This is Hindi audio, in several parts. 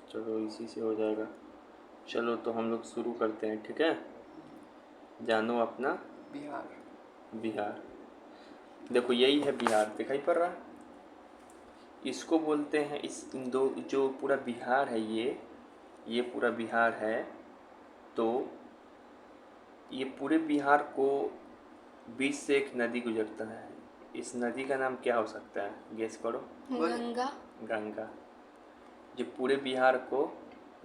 चलो इसी से हो जाएगा। चलो तो हम लोग शुरू करते हैं, ठीक है। जानो अपना बिहार। बिहार। देखो यही है बिहार, दिखाई पड़ रहा है। इसको बोलते हैं इन दो, जो पूरा बिहार है ये पूरा बिहार है। तो ये पूरे बिहार को बीच से एक नदी गुजरता है। इस नदी का नाम क्या हो सकता है, गेस करो। गंगा। गंगा। जो पूरे बिहार को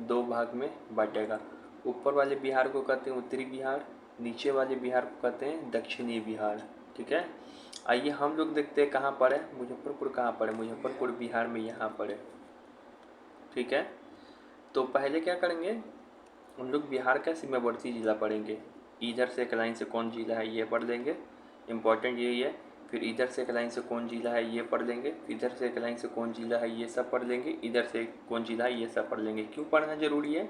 दो भाग में बांटेगा। ऊपर वाले बिहार को कहते हैं उत्तरी बिहार, नीचे वाले बिहार को कहते हैं दक्षिणी बिहार, ठीक है। आइए हम लोग देखते हैं कहाँ पर है मुजफ्फरपुर। कहाँ पर है मुजफ्फरपुर? बिहार में यहाँ पर है, ठीक है। तो पहले क्या करेंगे, हम लोग बिहार का सीमावर्ती जिला पढ़ेंगे। इधर से एक लाइन से कौन जिला है ये पढ़ लेंगे, इम्पोर्टेंट यही है। फिर इधर से एक लाइन से कौन जिला है ये पढ़ लेंगे, इधर से एक लाइन से कौन जिला है ये सब पढ़ लेंगे, इधर से कौन जिला है ये सब पढ़ लेंगे। क्यों पढ़ना ज़रूरी है?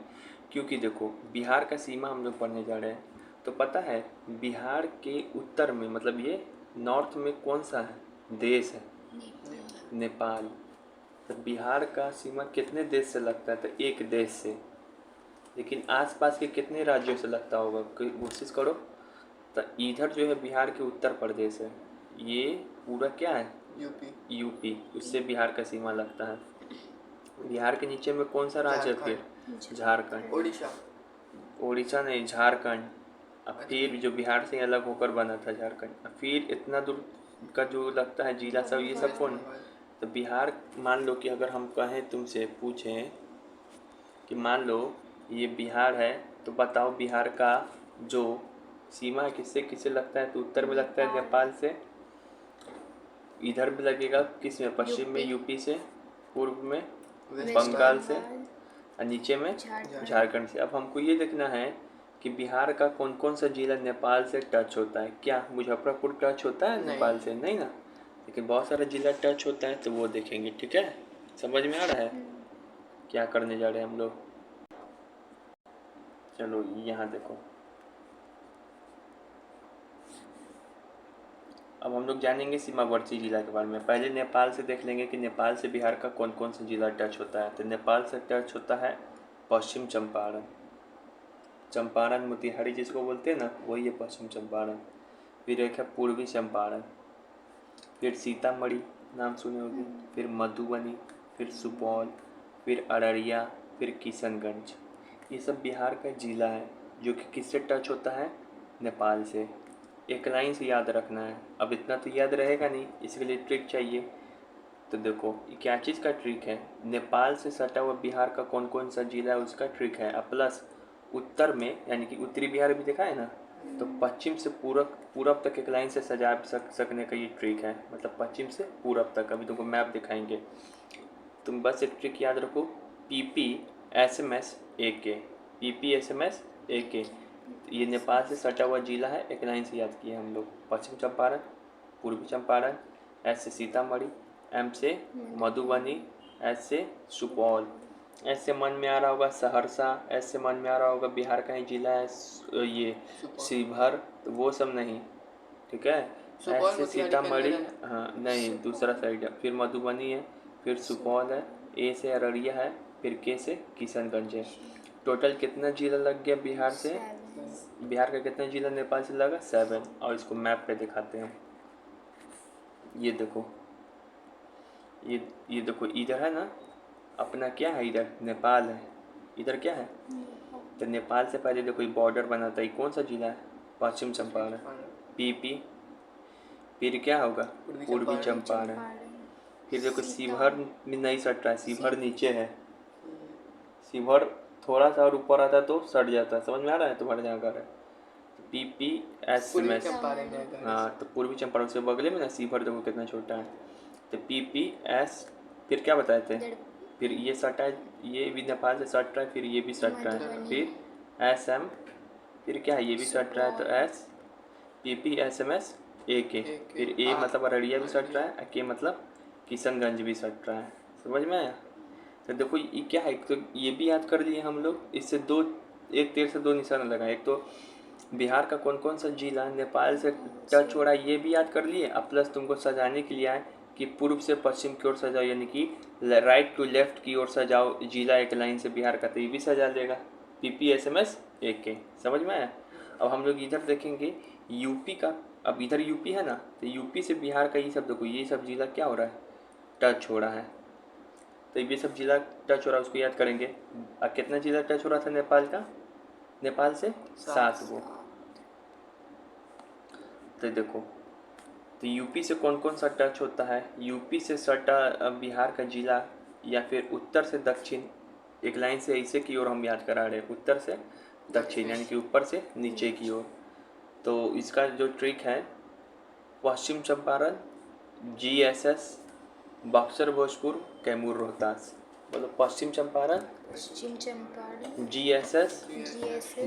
क्योंकि देखो बिहार का सीमा हम लोग पढ़ने जा रहे हैं। तो पता है बिहार के उत्तर में, मतलब ये नॉर्थ में कौन सा है देश है? नेपाल। तो बिहार का सीमा कितने देश से लगता है? तो एक देश से। लेकिन आसपास के कितने राज्यों से लगता होगा, कोशिश करो। तो इधर जो है बिहार के उत्तर प्रदेश है, ये पूरा क्या है? यूपी। उससे बिहार का सीमा लगता है। बिहार के नीचे में कौन सा राज्य है फिर? झारखंड। उड़ीसा नहीं, झारखंड। अब फिर जो बिहार से अलग होकर बना था झारखंड, अब फिर इतना दूर का जो लगता है जिला सब, ये सब कौन? तो बिहार, मान लो कि अगर हम कहें तुमसे पूछें कि मान लो ये बिहार है, तो बताओ बिहार का जो सीमा किससे किससे लगता है? तो उत्तर में लगता है नेपाल से, इधर भी लगेगा किस में? पश्चिम में यूपी से, पूर्व में बंगाल से, और नीचे में झारखंड से। अब हमको ये देखना है कि बिहार का कौन कौन सा जिला नेपाल से टच होता है। क्या मुजफ्फरपुर टच होता है नेपाल से? नहीं ना, लेकिन बहुत सारा जिला टच होता है, तो वो देखेंगे, ठीक है। समझ में आ रहा है क्या करने जा रहे हैं हम लोग? चलो यहाँ देखो, अब हम लोग जानेंगे सीमावर्ती जिला के बारे में। पहले नेपाल से देख लेंगे कि नेपाल से बिहार का कौन कौन सा जिला टच होता है। तो नेपाल से टच होता है पश्चिम चंपारण। चंपारण मोतिहारी जिसको बोलते हैं ना, वही है पश्चिम चंपारण। फिर एक है पूर्वी चंपारण, फिर सीतामढ़ी नाम सुने होंगे, फिर मधुबनी, फिर सुपौल, फिर अररिया, फिर किशनगंज। ये सब बिहार का जिला है जो कि किससे टच होता है? नेपाल से। एक लाइन से याद रखना है। अब इतना तो याद रहेगा नहीं, इसके लिए ट्रिक चाहिए। तो देखो ये क्या चीज़ का ट्रिक है, नेपाल से सटा हुआ बिहार का कौन कौन सा जिला है उसका ट्रिक है। अब प्लस उत्तर में, यानी कि उत्तरी बिहार भी देखा है ना, तो पश्चिम से पूरब तक एक लाइन से सजा सकने का ये ट्रिक है। मतलब पश्चिम से पूरब तक। अभी तुमको मैप दिखाएंगे, तुम बस एक ट्रिक याद रखो, PPSMS AK। PPSMS AK। ये नेपाल से सटा हुआ जिला है, एक लाइन से याद किया हम लोग। पश्चिम चंपारण, पूर्वी चंपारण, S से सीतामढ़ी, M से मधुबनी, S से सुपौल, S से मन में आ रहा होगा सहरसा, S से मन में आ रहा होगा बिहार का ही जिला है ये शिवहर, तो वो सब नहीं, ठीक है। S से सीतामढ़ी, हाँ नहीं, दूसरा साइड है। फिर मधुबनी है, फिर सुपौल है, A से अररिया है, फिर K से किशनगंज है। टोटल कितना जिला लग गया बिहार से? बिहार का कितना जिला नेपाल से लगा? 7। और इसको मैप पे दिखाते हैं। ये देखो, ये देखो, इधर है ना अपना, क्या है इधर? नेपाल है। इधर क्या है? तो नेपाल से पहले देखो ये बॉर्डर बना था, ये कौन सा जिला है? पश्चिम चंपारण। PP, फिर क्या होगा? पूर्वी चंपारण। फिर देखो शिवहर में नहीं सट रहा है, शिवहर नीचे है। शिवहर थोड़ा सा और ऊपर आता तो सट जाता है। समझ में आ रहा है तुम्हारे जहाँ घर है? PPSMS, हाँ, तो पूर्वी चंपारण से बगले में ना शिवहर, देखो कितना छोटा है। तो PPS, फिर क्या बताए थे? फिर ये सटा है, ये भी नेपाल से सट रहा है, फिर ये भी सट रहा है, फिर SM, फिर क्या है? ये भी सट रहा है, तो S, PPSMS AK। फिर A मतलब अररिया भी सट रहा है, K मतलब किशनगंज भी सट रहा है। समझ में आया? तो देखो ये क्या है, तो ये भी याद कर लिए हम लोग। इससे दो, एक तीर से दो निशाना लगा। एक तो बिहार का कौन कौन सा जिला नेपाल से टच हो रहा है ये भी याद कर लिए, अब प्लस तुमको सजाने के लिए आए कि पूर्व से पश्चिम की ओर सजाओ, यानी कि राइट टू लेफ्ट की ओर सजाओ जिला एक लाइन से बिहार का, तो ये भी सजा देगा। PPSMS AK, समझ में आया। अब हम लोग इधर देखेंगे यूपी का। अब इधर यूपी है ना, तो यूपी से बिहार का ये सब देखो, ये सब जिला क्या हो रहा है, टच हो रहा है। तो ये सब जिला टच हो रहा है, उसको याद करेंगे। कितना जिला टच हो रहा था नेपाल का, नेपाल से 7 गो। तो देखो, तो यूपी से कौन कौन सा टच होता है, यूपी से सटा बिहार का जिला, या फिर उत्तर से दक्षिण एक लाइन से ऐसे की ओर हम याद करा रहे हैं, उत्तर से दक्षिण यानी कि ऊपर से नीचे की ओर। तो इसका जो ट्रिक है, पश्चिम चंपारण, GSS, बक्सर भोजपुर, कैमूर रोहतास। बोलो, पश्चिम चंपारण, GSS,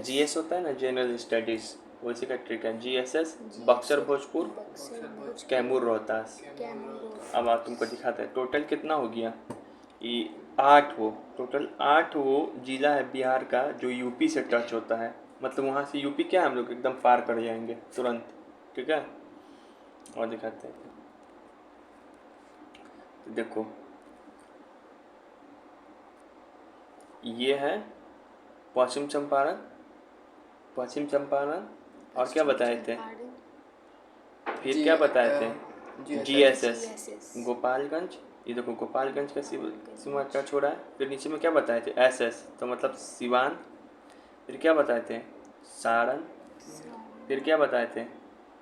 GS होता है ना जनरल स्टडीज, वैसे का ट्रिक है। GSS, बक्सर भोजपुर, कैमूर रोहतास। अब आप तुमको दिखाते हैं टोटल कितना हो गया, ये 8 वो, टोटल 8 वो जिला है बिहार का जो यूपी से टच होता है। मतलब वहाँ से यूपी क्या है, हम लोग एकदम पार कर जाएंगे तुरंत। ठीक है, और दिखाते हैं। तो देखो, ये है पश्चिम चंपारण, पश्चिम चंपारण, और क्या बताए थे, फिर क्या बताए थे, GSS, गोपालगंज। ये देखो गोपालगंज का सीमा टच हो रहा है। फिर नीचे में क्या बताए थे, SS, तो मतलब सिवान। फिर क्या बताए थे, सारण। फिर क्या बताए थे,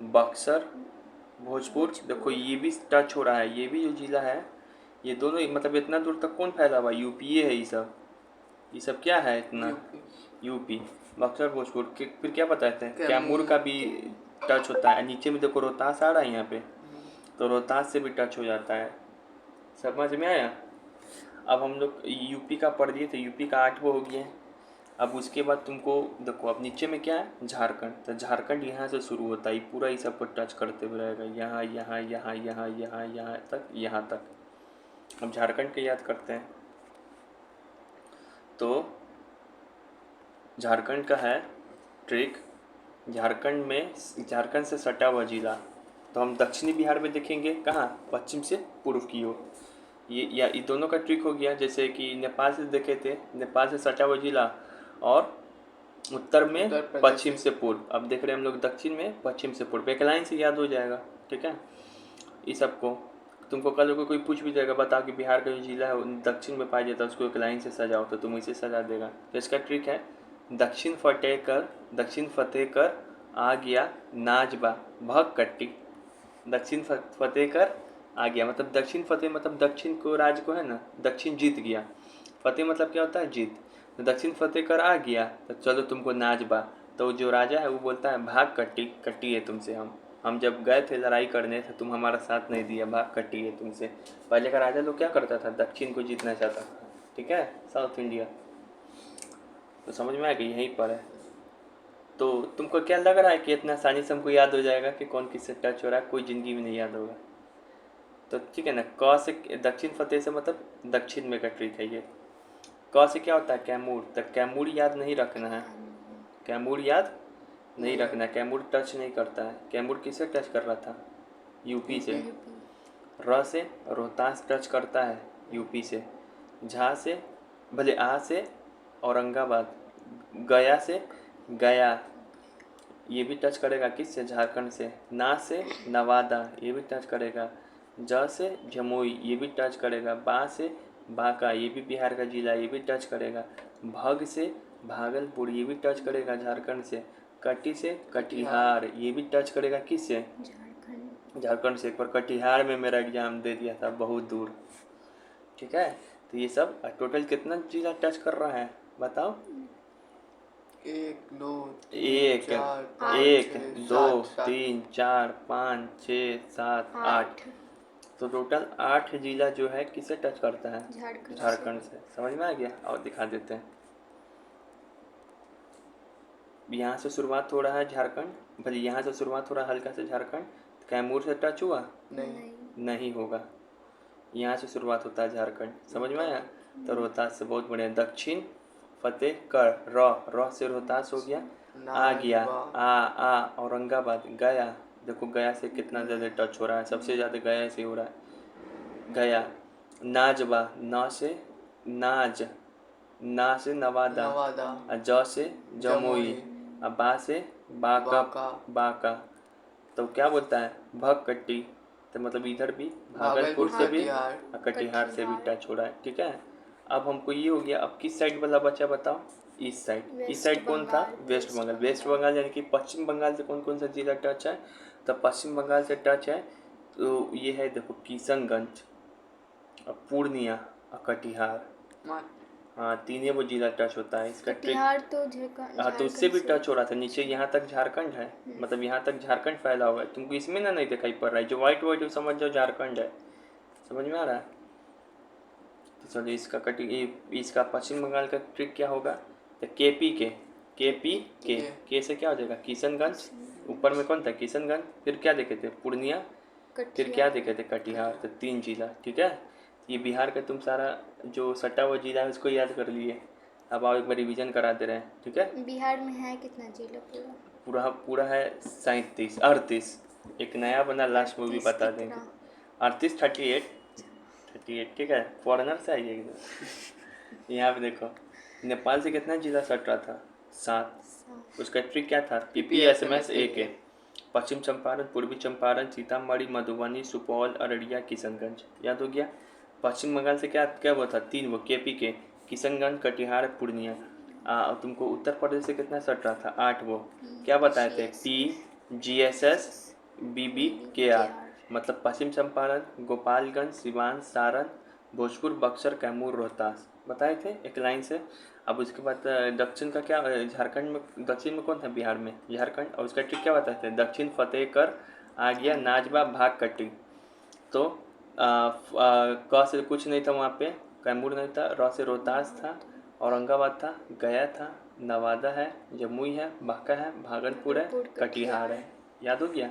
बक्सर भोजपुर। देखो ये भी टच हो रहा है, ये भी जो जिला है, ये दोनों मतलब इतना दूर तक कौन फैला हुआ, यूपी है। ये सब क्या है इतना, यूपी, बक्सर भोजपुर। फिर क्या बताए थे, कैमूर का भी टच होता है। नीचे में देखो रोहतास आ रहा है यहाँ पे, तो रोहतास से भी टच हो जाता है। समझ में आया। अब हम लोग यूपी का पढ़ दिए, तो यूपी का 8 वो हो गया। अब उसके बाद तुमको देखो, अब नीचे में क्या है, झारखंड। तो झारखंड यहाँ से शुरू होता है, पूरा ही सबको टच करते हुए रहेगा, यहाँ यहाँ यहाँ यहाँ यहाँ यहाँ तक, यहाँ तक। अब झारखंड के याद करते हैं। तो झारखंड का है ट्रिक, झारखंड में, झारखंड से सटा हुआ जिला। तो हम दक्षिणी बिहार में देखेंगे कहाँ, पश्चिम से पूर्व की ओर। ये दोनों का ट्रिक हो गया। जैसे कि नेपाल से देखे थे, नेपाल से सटा हुआ जिला, और उत्तर में पश्चिम से पूर्व। अब देख रहे हैं हम लोग दक्षिण में पश्चिम से पूर्व, एक लाइन से याद हो जाएगा। ठीक है, इस सबको तुमको कल को कोई पूछ भी जाएगा, बताओ कि बिहार का जो जिला है दक्षिण में पाया जाता है, उसको एक लाइन से सजाओ, तो तुम इसे सजा देगा। तो इसका ट्रिक है, दक्षिण फतेह कर आ गया नाजबा भग कट्टी। दक्षिण फतेह कर आ गया, मतलब दक्षिण फतेह मतलब दक्षिण को, राज्य को है ना, दक्षिण जीत गया। फतेह मतलब क्या होता है, जीत। तो दक्षिण फतेह कर आ गया, तो चलो तुमको नाजबा। तो जो राजा है वो बोलता है, भाग कट्टी, कट्टी है तुमसे हम जब गए थे लड़ाई करने, तो तुम हमारा साथ नहीं दिया, भाग कट्टी है तुमसे। पहले का राजा लोग क्या करता था, दक्षिण को जीतना चाहता था। ठीक है, साउथ इंडिया। तो समझ में आया कि यहीं पर है। तो तुमको क्या लग रहा है कि इतना आसानी से हमको याद हो जाएगा कि कौन किससे टच हो रहा है, कोई ज़िंदगी में नहीं याद होगा। तो ठीक है ना, क से दक्षिण फतेह से मतलब दक्षिण में का ट्रिक है ये। क से क्या होता है, कैमूर। तो कैमूर याद नहीं रखना है, कैमूर याद नहीं रखना, कैमूर टच नहीं करता है। कैमूर किससे टच कर रहा था, यूपी से। र से रोहतास टच करता है यूपी से। झा से भले आ से औरंगाबाद। गया से गया, ये भी टच करेगा किससे, झारखंड से। ना से नवादा, ये भी टच करेगा। ज से जमुई, ये भी टच करेगा। बा से बांका, ये भी बिहार का जिला, ये भी टच करेगा। भग से भागलपुर, ये भी टच करेगा झारखंड से। कटी से कटिहार, ये भी टच करेगा किससे, झारखंड से। एक बार कटिहार में मेरा एग्जाम दे दिया था, बहुत दूर। ठीक है, तो ये सब टोटल कितना जिला टच कर रहा है बताओ, 1 2 एक 2 3 4 5 6 7 8। तो टोटल 8 जिला जो है किसे टच करता है, झारखंड से। समझ में आ गया। और दिखा देते हैं, यहाँ से शुरुआत हो रहा है झारखंड, भले यहाँ से शुरुआत हो रहा है हल्का से झारखंड। कैमूर से टच हुआ, नहीं होगा। यहाँ से शुरुआत होता है झारखंड, समझ में आया। तो रोहतास से, बहुत बढ़िया। दक्षिण फतेह कर, र से रोहतास हो गया। आ गया, आ औरंगाबाद। गया, देखो गया से कितना ज़्यादा टच हो रहा है, सबसे ज़्यादा गया से हो रहा है। गया। नाजवा, न से नाज, ना से नवादा, नवादा। ज से जमुई, बा से बाका, बाका। बाका। तो क्या बोलता है, भगकट्टी। तो मतलब इधर भी भागलपुर से भी कटिहार। और कटिहार से भी टच हो रहा है। ठीक है, अब हमको ये हो गया। अब किस साइड वाला बचा बताओ, ईस्ट साइड। ईस्ट साइड कौन था, वेस्ट बंगाल। वेस्ट बंगाल यानी कि पश्चिम बंगाल से कौन कौन सा जिला टच है, तो पश्चिम बंगाल से टच है। तो ये है देखो, किशनगंज और पूर्णिया और कटिहार। हाँ, तीनों वो जिला टच होता है। इसका कटिहार तो हाँ, तो उससे भी टच हो रहा था। नीचे यहाँ तक झारखंड है, मतलब यहाँ तक झारखंड फैला हुआ है। तुमको इसमें ना नहीं दिखाई पड़ रहा है, जो व्हाइट व्हाइट है समझ जाओ झारखंड है। समझ में आ रहा है। तो चलो इसका पश्चिम बंगाल का ट्रिक क्या होगा, तो के से क्या हो जाएगा, किशनगंज। ऊपर में कौन था, किशनगंज। फिर क्या देखे थे, पूर्णिया। फिर क्या देखे थे, कटिहार। तो 3 जिला। ठीक है, ये बिहार का तुम सारा जो सटा हुआ जिला है उसको याद कर लिए। अब आओ एक बार रिवीजन करा दे रहे हैं। ठीक है, बिहार में है कितना जिला पूरा? पूरा पूरा है 38। एक नया बना, लास्ट में भी बता देंगे। 38। ठीक है, फॉरेनर से आइए एकदम। यहाँ पे देखो, नेपाल से कितना जिला सट रहा था, 7। उसका ट्रिक क्या था, PPSMS AK। पश्चिम चंपारण, पूर्वी चंपारण, सीतामढ़ी, मधुबनी, सुपौल, अररिया, किशनगंज। याद हो गया। पश्चिम बंगाल से क्या क्या वो था, 3 वो KP के, किशनगंज, कटिहार, पूर्णिया। तुमको उत्तर प्रदेश से कितना सट रहा था, 8 वो। क्या बताए थे, PGSS BBKR। मतलब पश्चिम चंपारण, गोपालगंज, सिवान, सारण, भोजपुर, बक्सर, कैमूर, रोहतास बताए थे एक लाइन से। अब उसके बाद दक्षिण का क्या, झारखंड में दक्षिण में कौन था, बिहार में झारखंड। और उसका ट्रिक क्या बताए थे, दक्षिण फतेह कर आ गया, नाजबा भाग कटी। तो क से कुछ नहीं था वहाँ पे, कैमूर नहीं था। र से रोहतास था, औरंगाबाद था, गया था, नवादा है, जमुई है, बांका है, भागलपुर है, कटिहार है। याद हो गया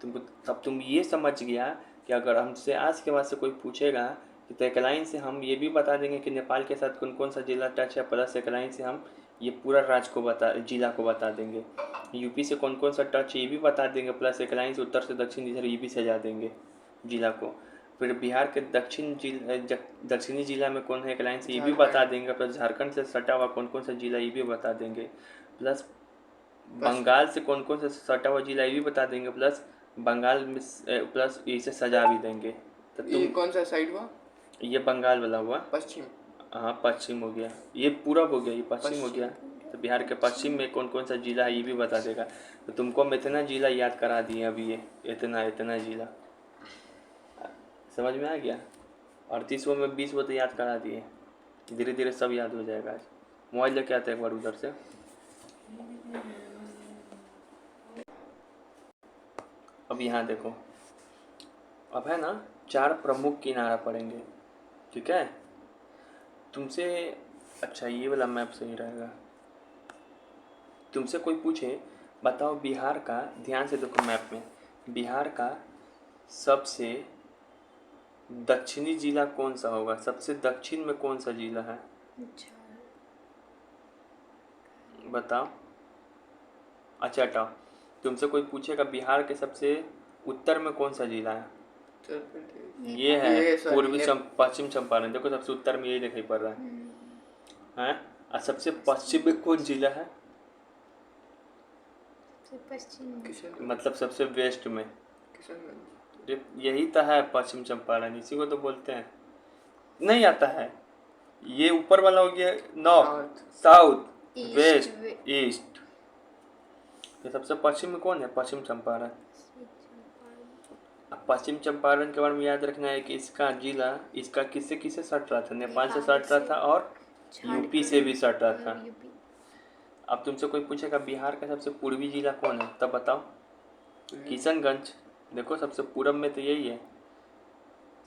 तुमको। तब तुम ये समझ गया कि अगर हमसे आज के बाद से कोई पूछेगा तो एक लाइन से हम ये भी बता देंगे कि नेपाल के साथ कौन कौन सा जिला टच है, प्लस एक लाइन से हम ये पूरा राज्य को जिला को बता देंगे। यूपी से कौन कौन सा टच है ये भी बता देंगे, प्लस एक लाइन से उत्तर से दक्षिण इधर ये भी सजा देंगे जिला को। फिर बिहार के दक्षिणी जिला में कौन है एक लाइन से ये भी बता देंगे, प्लस झारखंड से सटा हुआ कौन कौन सा जिला ये भी बता देंगे, प्लस बंगाल से कौन कौन सा सटा हुआ जिला ये भी बता देंगे, प्लस बंगाल में प्लस इसे सजा भी देंगे। तो ये कौन सा साइड हुआ, ये बंगाल वाला हुआ, पश्चिम। हाँ पश्चिम हो गया, ये पूरब हो गया, ये पश्चिम हो गया। तो बिहार के पश्चिम में कौन कौन सा जिला है ये भी बता देगा। तो तुमको हम इतना जिला याद करा दिए अभी, ये इतना जिला समझ में आ गया। 38 में 20 तो याद करा दिए, धीरे धीरे सब याद हो जाएगा। आज मोबाइल लेके आते हैं एक बार उधर से। अब यहाँ देखो, अब है ना 4 प्रमुख किनारा पड़ेंगे। ठीक है, तुमसे अच्छा ये वाला मैप सही रहेगा। तुमसे कोई पूछे बताओ बिहार का, ध्यान से देखो मैप में, बिहार का सबसे दक्षिणी जिला कौन सा होगा, सबसे दक्षिण में कौन सा जिला है बताओ। अच्छा हटाओ, तुमसे कोई पूछेगा बिहार के सबसे उत्तर में कौन सा जिला है, ये है पूर्वी पश्चिम चंपारण। देखो सबसे उत्तर में यही दिखाई पड़ रहा है। और सबसे पश्चिम में कौन जिला है, मतलब सबसे वेस्ट में, यही तो है पश्चिम चंपारण, इसी को तो बोलते हैं। नहीं आता है, ये ऊपर वाला हो गया नॉर्थ, साउथ, वेस्ट, ईस्ट। तो सबसे पश्चिम में कौन है, पश्चिम चंपारण। पश्चिम चंपारण के बारे में याद रखना है कि इसका जिला, इसका किससे किससे सट रहा था, नेपाल से सट रहा था और यूपी से भी सट रहा था। अब तुमसे कोई पूछेगा बिहार का सबसे पूर्वी जिला कौन है, तब बताओ। किशनगंज। देखो सबसे पूरब में तो यही है,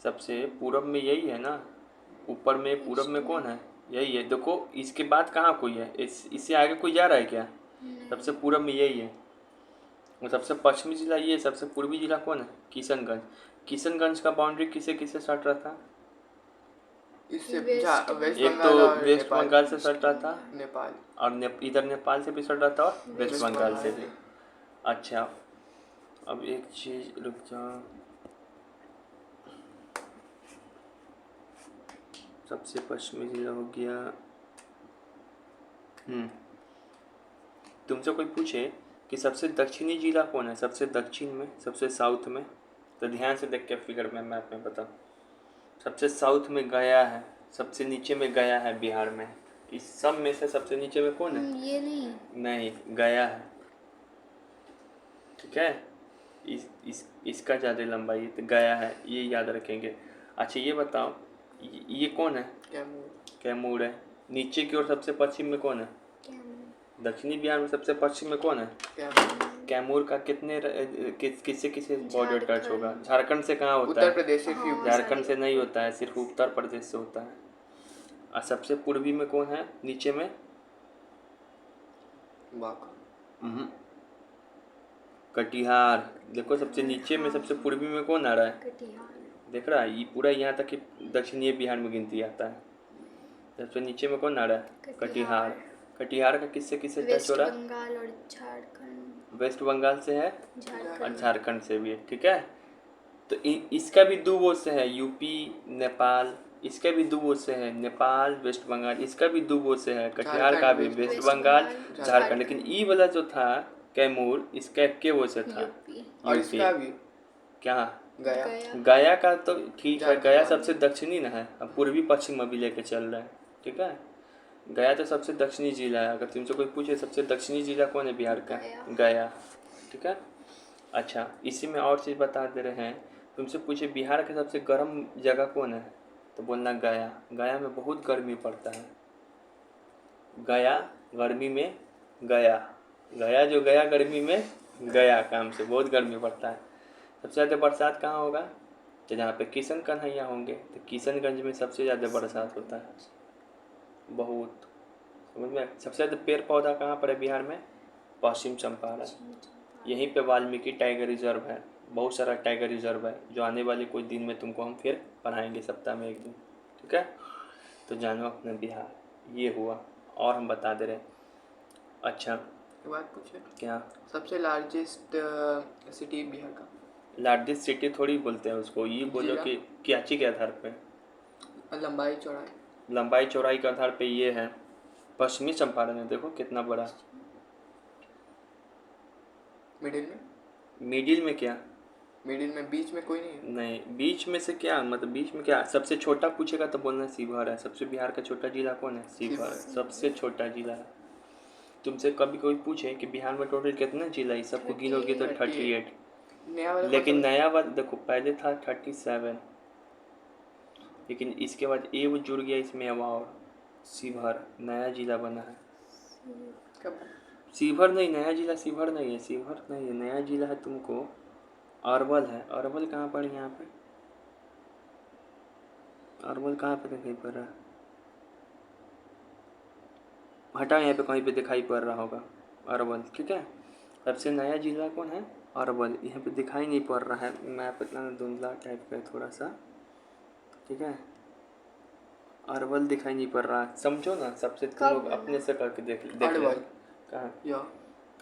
सबसे पूरब में यही है ना, ऊपर में पूरब में कौन है, यही है। देखो इसके बाद कहाँ कोई है, इससे आगे कोई जा रहा है क्या, सबसे पूरब में यही है। और सबसे पश्चिमी जिला ये, सबसे पूर्वी जिला कौन है, किशनगंज। किशनगंज का बाउंड्री किसे किसे सट रहा था, एक तो वेस्ट बंगाल से सट रहा था, नेपाल, और इधर नेपाल से भी सट रहा था और वेस्ट बंगाल से भी। अच्छा अब एक चीज रुक जाओ, सबसे पश्चिमी जिला हो गया। तुमसे कोई पूछे कि सबसे दक्षिणी जिला कौन है, सबसे दक्षिण में, सबसे साउथ में, तो ध्यान से देख के फिगर में मैप में बताओ। सबसे साउथ में गया है, सबसे नीचे में गया है बिहार में। इस सब में से सबसे नीचे में कौन है? ये नहीं गया है। ठीक है, इसका ज़्यादा लंबाई तो गया है, ये याद रखेंगे। अच्छा ये बताओ, ये कौन है? कैमूर है। नीचे की ओर सबसे पश्चिम में कौन है? दक्षिणी बिहार में सबसे पश्चिम में कौन है? कैमूर का कितने किससे बॉर्डर टच होगा? झारखंड से कहाँ होता है? उत्तर प्रदेश से। झारखंड से नहीं होता है, सिर्फ उत्तर प्रदेश से होता है। और सबसे पूर्वी में कौन है? नीचे में कटिहार। देखो सबसे नीचे में सबसे पूर्वी में कौन आ रहा है? कटिहार। देख रहा है, ये पूरा यहाँ तक कि दक्षिणी बिहार में गिनती आता है। सबसे नीचे में कौन आ रहा है? कटिहार। कटिहार का किससे टच हो रहा है? वेस्ट बंगाल और झारखंड। वेस्ट बंगाल से है झारखंड और झारखंड से भी है। ठीक है, तो इसका भी दो वो से है, यूपी नेपाल। इसका भी दो वो से है, नेपाल वेस्ट बंगाल। इसका भी दो वो से है, कटिहार का भी वेस्ट बंगाल झारखंड। लेकिन ई वाला जो था कैमूर, इसका के वो से था और इसका भी क्या? गया का तो ठीक है, गया सबसे दक्षिणी ना है, अब पूर्वी पश्चिम अभी लेके चल रहा है। ठीक है, गया तो सबसे दक्षिणी जिला है। अगर तुमसे कोई पूछे सबसे दक्षिणी जिला कौन है बिहार का? गया। ठीक है, अच्छा इसी में और चीज़ बता दे रहे हैं। तुमसे पूछे बिहार का सबसे गर्म जगह कौन है, तो बोलना गया। गया में बहुत गर्मी पड़ता है। गया गर्मी में गया जो गया गर्मी में गया काम से बहुत गर्मी पड़ता है। सबसे ज़्यादा बरसात कहाँ होगा? तो जहाँ पे किशन कन्हैया होंगे, तो किशनगंज में सबसे ज़्यादा बरसात होता है, बहुत। समझ में? सबसे ज़्यादा पेड़ पौधा कहाँ पर है बिहार में? पश्चिम चंपारण। यहीं पे वाल्मीकि टाइगर रिजर्व है, बहुत सारा टाइगर रिजर्व है, जो आने वाले कुछ दिन में तुमको हम फिर पढ़ाएंगे, सप्ताह में एक दिन। ठीक है, तो जानो अपना बिहार ये हुआ। और हम बता दे रहे हैं। अच्छा बात पूछे क्या? सबसे लार्जेस्ट सिटी बिहार का? लार्जेस्ट सिटी थोड़ी बोलते हैं उसको, ये बोलो कि क्याची के आधार पे, लंबाई चौड़ाई के आधार पे ये है पश्चिमी चंपारण है। देखो कितना बड़ा। मिडिल में क्या? मिडिल में बीच में कोई नहीं है? नहीं, बीच में से क्या मतलब? बीच में क्या? सबसे छोटा पूछेगा तो बोलना शिवहर है। सबसे बिहार का छोटा जिला कौन है? शिवहर सबसे छोटा जिला है। तुमसे कभी कोई पूछे कि बिहार में टोटल कितना जिला है, सबको गिनोगे तो 38। लेकिन नया बात देखो, पहले था 37, लेकिन इसके बाद एव जुड़ गया इसमें अब, और शिवहर नया जिला बना है। शिवहर नहीं, नया जिला शिवहर नहीं है, शिवहर नहीं है, नया जिला है तुमको अरवल है। अरवल कहाँ पर? यहाँ पे अरवल कहाँ पे दिखाई पड़ रहा है? हटा, यहाँ पे कहीं पे दिखाई पड़ रहा होगा अरवल। ठीक है, सबसे नया जिला कौन है? अरवल। यहाँ पे दिखाई नहीं पड़ रहा है, मैप इतना धुंधला टाइप का है थोड़ा सा। ठीक है, अरवल दिखाई नहीं पड़ रहा है, समझो ना। सबसे तुम लोग अपने से करके देख लो कहाँ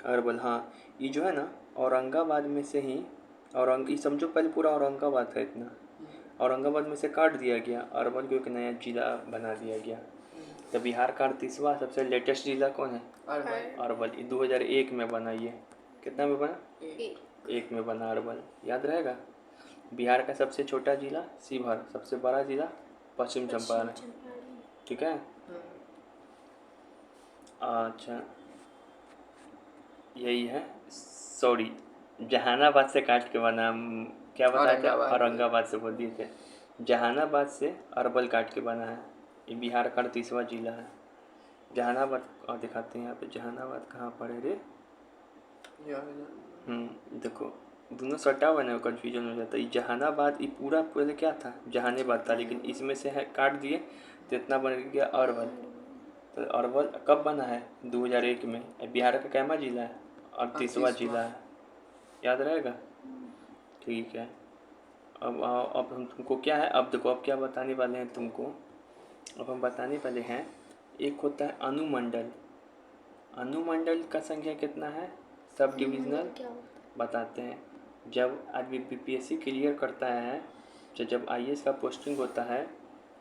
अरवल। हाँ, ये जो है ना औरंगाबाद में से ही ये समझो पहले पूरा औरंगाबाद था इतना, औरंगाबाद में से काट दिया गया अरवल को, एक नया जिला बना दिया गया। तो बिहार का 38वां सबसे लेटेस्ट जिला कौन है? अरवल। 2001 में बना। ये कितना में बना? 1 में बना अरवल, याद रहेगा। बिहार का सबसे छोटा जिला शिवहर, सबसे बड़ा जिला पश्चिम चंपारण। ठीक है, अच्छा यही है। सॉरी, जहानाबाद से काट के बना। क्या बताया था? औरंगाबाद से बोल दिए थे। जहानाबाद से अरवल काट के बना है। ये बिहार का 38वां जिला है जहानाबाद। और दिखाते हैं यहाँ पे जहानाबाद कहाँ पड़े रे। देखो दोनों सटा हुआ है, कन्फ्यूजन हो जाता है। जहानाबाद ये पूरा पहले क्या था? जहानाबाद था, लेकिन इसमें से है काट दिए तो इतना बन गया अरवल। तो अरवल कब बना है? 2001 में। बिहार का कैमा जिला है? 38वां जिला है, याद रहेगा। ठीक है, अब हम तुमको क्या है, अब देखो अब क्या बताने वाले हैं तुमको। अब हम बताने वाले हैं, एक होता है अनुमंडल। अनुमंडल का संख्या कितना है? सब डिविजनल बताते हैं। जब आदमी बीपीएससी क्लियर करता है, जब आईएएस का पोस्टिंग होता है,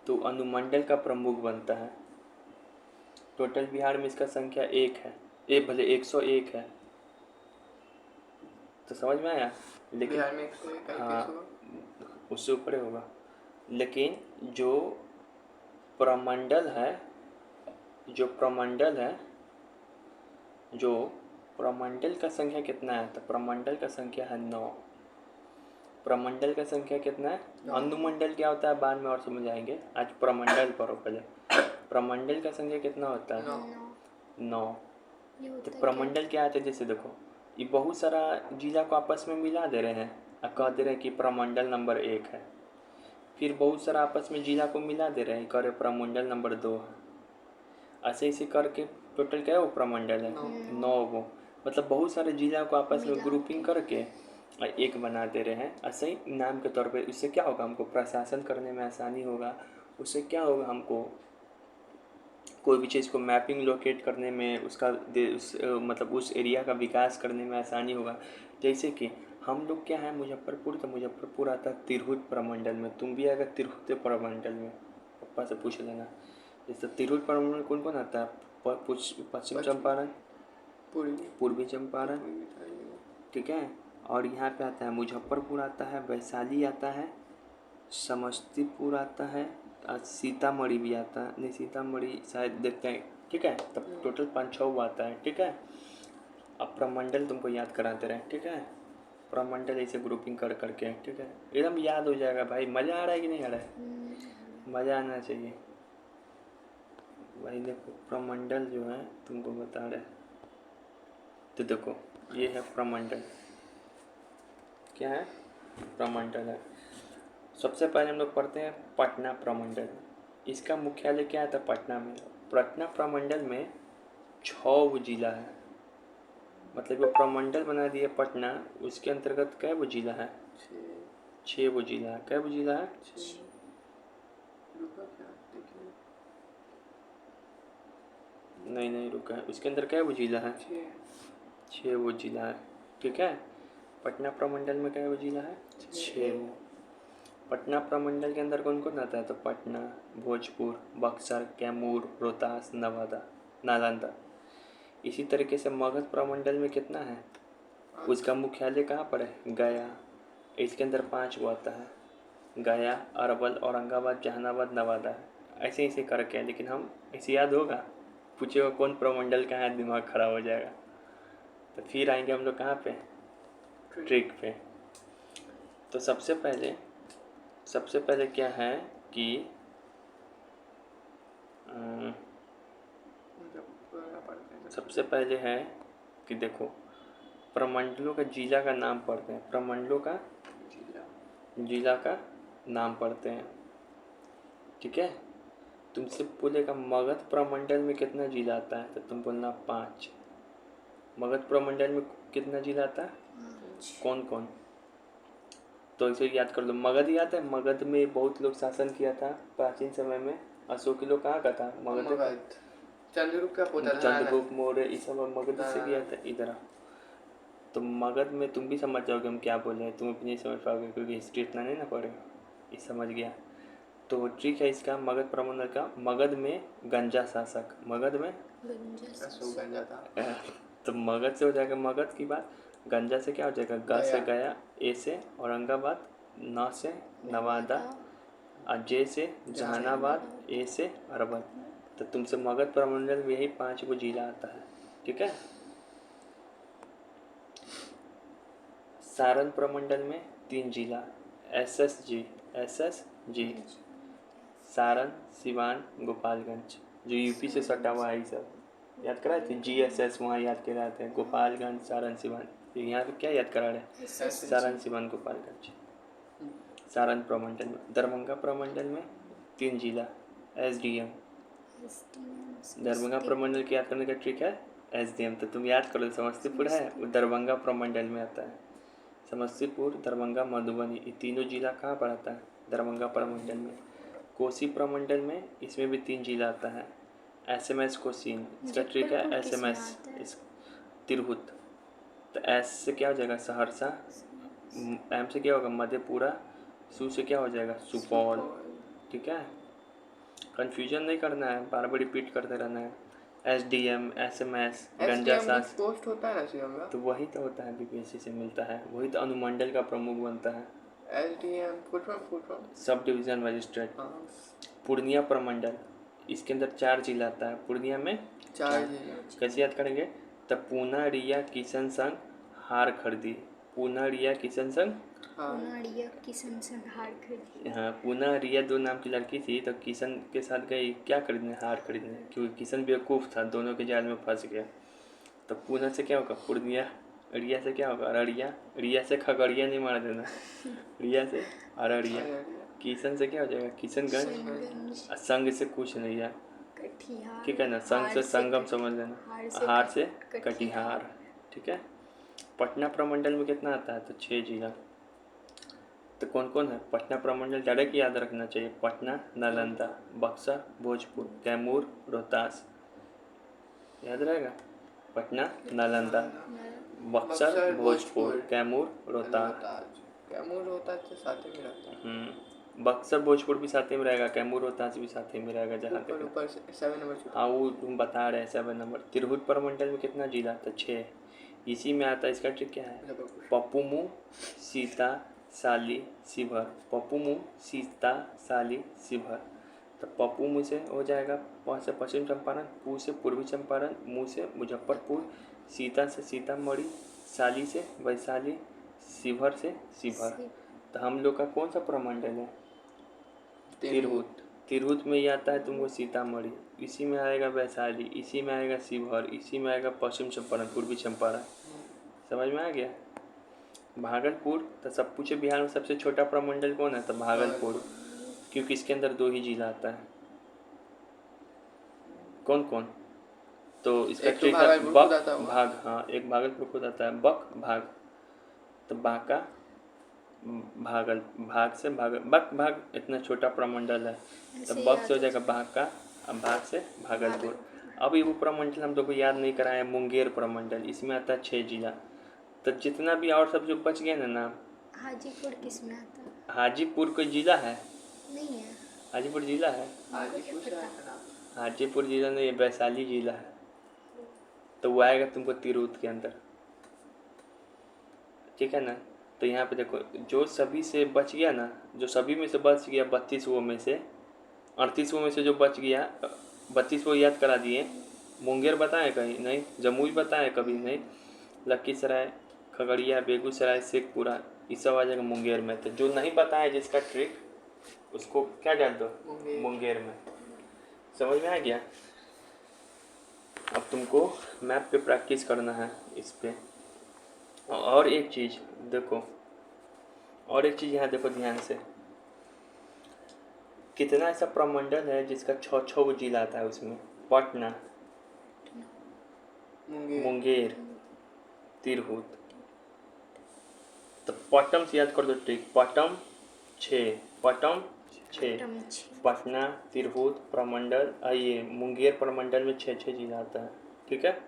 तो अनुमंडल का प्रमुख बनता है। टोटल बिहार में इसका संख्या 1 है, भले 101 है। तो समझ में आया? लेकिन बिहार में 101 हाँ, IPS होगा। उससे ऊपर ही होगा। लेकिन जो प्रमंडल है जो प्रमंडल का संख्या कितना है? तो प्रमंडल का संख्या है 9। प्रमंडल का संख्या कितना है? अनुमंडल क्या होता है बाद में और समझ आएंगे, आज प्रमंडल पर पहले। प्रमंडल का संख्या कितना होता है? 9। ये तो होता है प्रमंडल क्या है? जैसे देखो, ये बहुत सारा जिला को आपस में मिला दे रहे हैं और कह दे रहे हैं कि प्रमंडल नंबर 1 है। फिर बहुत सारा आपस में जिला को मिला दे रहे हैं, कह रहे प्रमंडल नंबर 2 है। ऐसे ऐसे करके टोटल क्या है वो प्रमंडल है? 9 वो। मतलब बहुत सारे जिला को आपस में मिला ग्रुपिंग करके एक बना दे रहे हैं। ऐसे ही नाम के तौर पे। इससे क्या होगा? हमको प्रशासन करने में आसानी होगा। उससे क्या होगा? हमको कोई भी चीज़ को मैपिंग लोकेट करने में मतलब उस एरिया का विकास करने में आसानी होगा। जैसे कि हम लोग क्या है मुजफ्फरपुर, तो मुजफ्फरपुर आता है तिरहुत प्रमंडल में। तुम भी आएगा तिरहुत प्रमंडल में, पापा से पूछ लेना। जैसे तिरहुत प्रमंडल में कौन कौन आता है? पश्चिम चंपारण, पूर्वी चंपारण, ठीक है। और यहाँ पे आता है मुजफ्फरपुर आता है, वैशाली आता है, समस्तीपुर आता है, और सीतामढ़ी भी आता है। नहीं, सीतामढ़ी शायद देखते हैं, ठीक है। तब टोटल 5-6 वो आता है, ठीक है। अब प्रमंडल तुमको याद कराते रहे, ठीक है। प्रमंडल ऐसे ग्रुपिंग कर करके, ठीक है, एकदम याद हो जाएगा भाई। मज़ा आ रहा है कि नहीं आ रहा है? मज़ा आना चाहिए भाई। देखो प्रमंडल जो है तुमको बता रहे, तो देखो ये है प्रमंडल। क्या है? प्रमंडल है। सबसे पहले हम लोग पढ़ते हैं पटना प्रमंडल। इसका मुख्यालय क्या है? तो पटना में। पटना प्रमंडल में 6 वो जिला है। मतलब वो प्रमंडल बना दिया पटना, उसके अंतर्गत कै वो जिला है? 6 वो जिला है। कै वो जिला है? नहीं रुका है, उसके अंदर कै वो जिला है? 6 वो जिला है, ठीक है। पटना प्रमंडल में कै वो जिला है? 6 वो। पटना प्रमंडल के अंदर कौन कौन आता है? तो पटना, भोजपुर, बक्सर, कैमूर, रोहतास, नालंदा। इसी तरीके से मगध प्रमंडल में कितना है? उसका मुख्यालय कहाँ पर है? गया। इसके अंदर 5 वो आता है, गया, अरवल, औरंगाबाद, जहानाबाद, नवादा। ऐसे ऐसे करके, लेकिन हम ऐसे याद होगा, पूछेगा कौन प्रमंडल कहाँ है, दिमाग खराब हो जाएगा। तो फिर आएंगे हम लोग कहाँ पे? ट्रिक पे। तो सबसे पहले क्या है कि सबसे पहले है कि देखो प्रमंडलों का जिला का नाम पढ़ते हैं। प्रमंडलों का जिला का नाम पढ़ते हैं, ठीक है। तुमसे बोलेगा मगध प्रमंडल में कितना जिला आता है? तो तुम बोलना 5। मगध प्रमंडल में कितना जिला आता है? कौन कौन? तो इसे याद कर लो। मगध याद है? मगध में बहुत लोग शासन किया था प्राचीन समय में। अशोक लोग कहाँ का था? मगध। चंद्रगुप्त मौर्य, ये सब मगध से किया था इधर। तो मगध में तुम भी समझ जाओगे हम क्या बोल रहे हैं। तुम अपनी नहीं समझ पाओगे क्योंकि हिस्ट्री इतना नहीं ना पढ़े। ये समझ गया तो ठीक है। इसका मगध प्रमंडल का, मगध में गंजा शासक, मगध में गंजा था। तो मगध से हो जाएगा मगध की बात। गंजा से क्या हो जाएगा? ग से गया, ए से औरंगाबाद, न से नवादा, और जे से जहानाबाद, ए से अरवल। तो तुमसे मगध प्रमंडल में यही 5 वो जिला आता है, ठीक है। सारण प्रमंडल में 3 जिला, एसएसजी, सारण, सिवान, गोपालगंज। जो यूपी से सटा हुआ है, ये सब याद कराए थे। जीएसएस वहाँ याद कराते हैं, गोपालगंज, सारण, सिवान। यहाँ पे क्या याद करा रहे हैं? सारण, सिवान, गोपालगंज। सारण प्रमंडल में। दरभंगा प्रमंडल में 3 जिला, एसडीएम। दरभंगा प्रमंडल की याद करने का ट्रिक है एसडीएम। तो तुम याद कर लो, समस्तीपुर है वो दरभंगा प्रमंडल में आता है। समस्तीपुर, दरभंगा, मधुबनी, ये तीनों जिला कहाँ पर आता है? दरभंगा प्रमंडल में। कोसी प्रमंडल में इसमें भी 3 जिला आता है, एसएमएस कोसी। इसका ट्रिक है एसएमएस तिरहुत। तो एस से क्या हो जाएगा? सहरसा, एम से क्या होगा? मधेपुरा, सू से क्या हो जाएगा? सुपौल, ठीक है। कंफ्यूजन नहीं करना है, बार बार रिपीट करते रहना है। SDM, SMS, गंजा SDM सास, पोस्ट होता है ना शिवम का? तो वही तो होता है, BPSC से मिलता है, वही तो अनुमंडल का प्रमुख बनता है। SDM full form sub division magistrate. हाँ पूर्णिया प्रमंडल, इसके अंदर 4 जिला आता है, पूर्णिया में 4 जिले। कैसे याद करेंगे? तब पूना, रिया, किशन संग हार खरीदी। पूना, रिया, किशन संग, हाँ पुनाड़िया किशन संग हार खरीदी। हाँ पूना रिया 2 नाम की लड़की थी, तो किशन के साथ गई क्या खरीदने? हार खरीदने, क्योंकि किशन बेवकूफ़ था, दोनों के जाल में फंस गया। तो पूना से क्या होगा? पूर्णिया। रिया से क्या होगा? अररिया। रिया से खगड़िया नहीं मार देना, रिया से अररिया। किशन से क्या हो जाएगा? किशनगंज। किशनगंज, संग से कुछ नहीं है, कटिहार। ठीक है ना? संग हार से संगम कट- समझ लेना, हार हार से कटिहार, ठीक है। पटना प्रमंडल में कितना आता है? तो 6 जिला। तो कौन कौन है? पटना प्रमंडल डायरेक्ट याद रखना चाहिए, पटना, नालंदा, बक्सर, भोजपुर, कैमूर, रोहतास, याद रहेगा। पटना, नालंदा, बक्सर, भोजपुर, कैमूर, रोहतास। कैमूर रोहतास से साथ में रहता है। बक्सर भोजपुर भी साथ में रहेगा, कैमूर रोहतास भी साथ में रहेगा, जहाँ ऊपर तक। ऊपर से 7 नंबर छूटा। हाँ वो तुम बता रहे हैं 7 नंबर। तिरहुत प्रमंडल में कितना जिला आता? 6। इसी में आता है, इसका ट्रिक क्या है? पप्पू, सीता, साली, शिवहर। पप्पू, सीता, साली, शिवहर। तो पप्पू से हो जाएगा प से पश्चिम चंपारण, पू से पूर्वी चंपारण, मू से मुजफ्फरपुर, सीता से सीतामढ़ी, साली से वैशाली, शिवहर से शिवहर। तो हम लोग का कौन सा प्रमंडल है? तिरहुत। तिरहुत में ही आता है तुमको सीतामढ़ी, इसी में आएगा वैशाली, इसी में आएगा शिवहर, इसी में आएगा पश्चिम चंपारण, पूर्वी चंपारण। समझ में आ गया? भागलपुर, तो सब पूछे बिहार में सबसे छोटा प्रमंडल कौन है? तो भागलपुर, क्योंकि इसके अंदर 2 ही जिला आता है। कौन कौन? तो इसका एक तो ट्रिक है भागलपुर बक खुद आता होगा। भाग। हाँ एक भागलपुर खुद आता है, बक भाग। तो बांका, भागल, भाग से भागल, बक भाग इतना छोटा प्रमंडल है, तो ऐसे बक से हो याद जाएगा बांका, अब भाग से भागलपुर। अब ये वो प्रमंडल हम लोग को याद नहीं कराए, मुंगेर प्रमंडल, इसमें आता है 6 जिला। तो जितना भी और सब जो बच गए ना नाम, हाजीपुर किस में आता है? हाजीपुर कोई जिला है? नहीं है। हाजीपुर जिला है? हाजीपुर से आया ना। हाजीपुर जिला नहीं, वैशाली जिला है। तो वो आएगा तुमको तिरहुत के अंदर, ठीक है ना। तो यहाँ पे देखो, जो सभी से बच गया ना, जो सभी में से बच गया 32 में से, 38 में से जो बच गया, 32 को याद करा दिए। मुंगेर बताएं कहीं? नहीं। जमुई बताएं कभी? नहीं। लखीसराय, खगड़िया, बेगूसराय, शेखपुरा, ये सब आ जाएगा मुंगेर में। तो जो नहीं बताया जिसका ट्रिक, उसको क्या डाल दो? मुंगेर में। समझ में आ गया? अब तुमको मैप पे प्रैक्टिस करना है इस पे। और एक चीज़ देखो, और एक चीज़ यहाँ देखो ध्यान से, कितना ऐसा प्रमंडल है जिसका 6 जिला आता है उसमें? पटना, मुंगेर, तिरहुत। तो पटम से याद कर दो ट्रिक, पटम 6, पटम 6। पटना, तिरहुत प्रमंडल, ये मुंगेर प्रमंडल में 6 जिला आता है, ठीक है।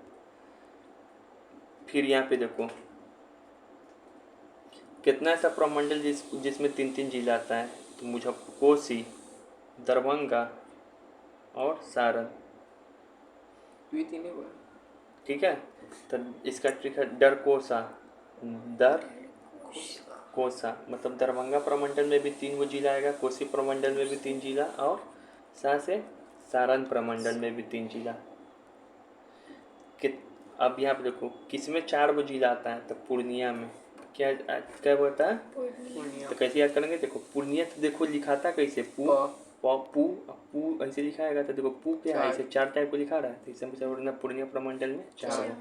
फिर यहाँ पे देखो कितना ऐसा प्रमंडल जिसमें 3 जिला आता है? तो मुजफ्फर, कोसी, दरभंगा और सारण, ठीक है। तो इसका ट्रिक है डरकोसा, दर कोसा, मतलब दरभंगा प्रमंडल में भी 3 जिला आएगा, कोसी प्रमंडल में भी 3 जिला, और से सारण प्रमंडल में भी 3 जिला। अब यहाँ पे देखो किसमें 4 जिला आता है? तो पूर्णिया में। क्या क्या होता है? तो कैसे याद करेंगे? देखो पूर्णिया, तो देखो लिखाता कैसे? पू ऐसे लिखाएगा, तो देखो पू क्या है? ऐसे 4 टाइप को लिखा रहा है, तो इसमें पूर्णिया प्रमंडल में 4 है।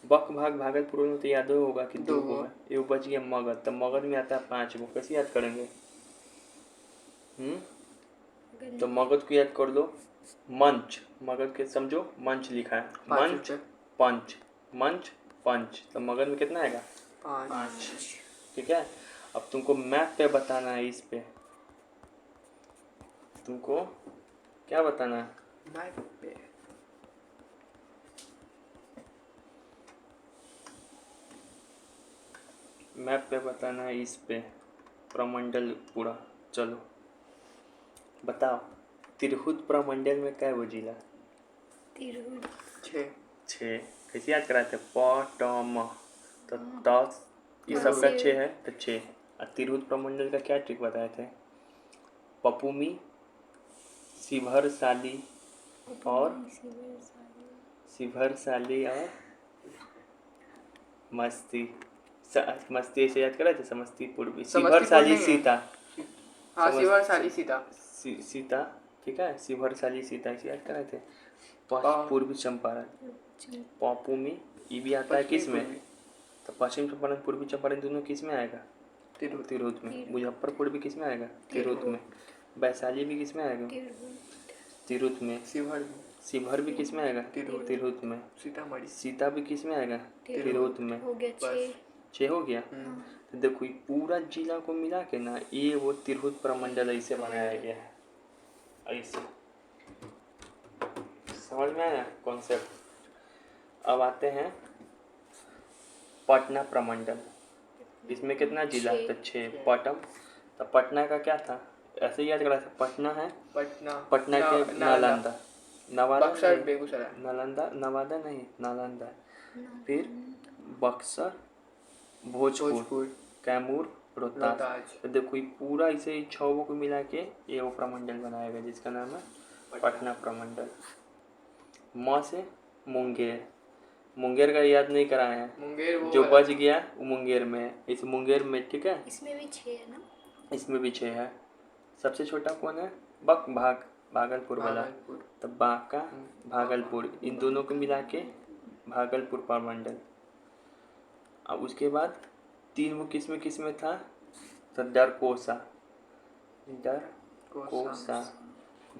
बक भाग भागलपुर में तो याद होगा कि 2 होगा, ये बच गया मगध, तो मगध में आता है 5 गो। कैसे याद करेंगे? तो मगध को याद कर लो, मंच, मगध के समझो मंच लिखा है, मंच, पंच, मंच, पंच, तो मगध में कितना आएगा? 5, ठीक है। अब तुमको मैप पे बताना है, इस पे तुमको क्या बताना है? मैप पे बताना है, इस पे प्रमंडल पूरा। चलो बताओ। तिरहुत प्रमंडल में क्या वो जिला? तिरहुत 6 छः। कैसे याद कराते? प ट म, तो त ये सबका से- 6 है तो 6। और तिरहुत प्रमंडल का क्या ट्रिक बताए थे? पपुमी, शिवहर साली और शिवहर साली और मस्ती से याद करा थे। समस्तीपुर भी शिवहर समस्तीपुर साली नहीं है। सीता। हाँ समझ- शिवर साली सीता। सीता, ठीक है। शिवहर साली सीता इसे याद कराए थे। हाँ। पूर्वी चंपारण, पौपू में ये भी आता है किस में? तो पश्चिम चंपारण पूर्वी चंपारण दोनों किस में आएगा? तिरहुत। तिरहुत में। मुजफ्फरपुर भी किस में आएगा? तिरहुत में। वैशाली भी किस में आएगा? तिरहुत में। शिवहर भी किस में आएगा? तिरहुत में। सीतामढ़ी। सीता भी किस में आएगा? तिरहुत में। हो गया बस। 6 हो गया। तो देखो ये पूरा जिला को मिला के ना ये वो तिरहुत प्रमंडल ऐसे बनाया गया है। ऐसे समझ में आया कॉन्सेप्ट। अब आते हैं पटना प्रमंडल। इसमें कितना जिला? तो 6। पटम, तो पटना का क्या था? ऐसे ही याद करा था। पटना है पटना के नालंदा, नवादा बक्सर, नहीं, बेगूसराय। नालंदा, नवादा नहीं, नालंदा। फिर बक्सर, भोजपुर, कैमूर, रोहतास। तो देखो ये पूरा इसे 6 को मिला के ये वो प्रमंडल बनाया गया जिसका नाम है पटना प्रमंडल। म से मुंगेर, मुंगेर का याद नहीं कराए हैं। मुंगेर वो जो वाला। बच गया वो मुंगेर में है। इस मुंगेर में, ठीक है। इसमें भी 6 है ना? इसमें भी 6 है। सबसे छोटा कौन है? भागलपुर वाला। भागलपुर। तो बांका, भागलपुर, इन दोनों को मिला के भागलपुर प्रमंडल। अब उसके बाद 3 वो किस में था? तो डरकोसा,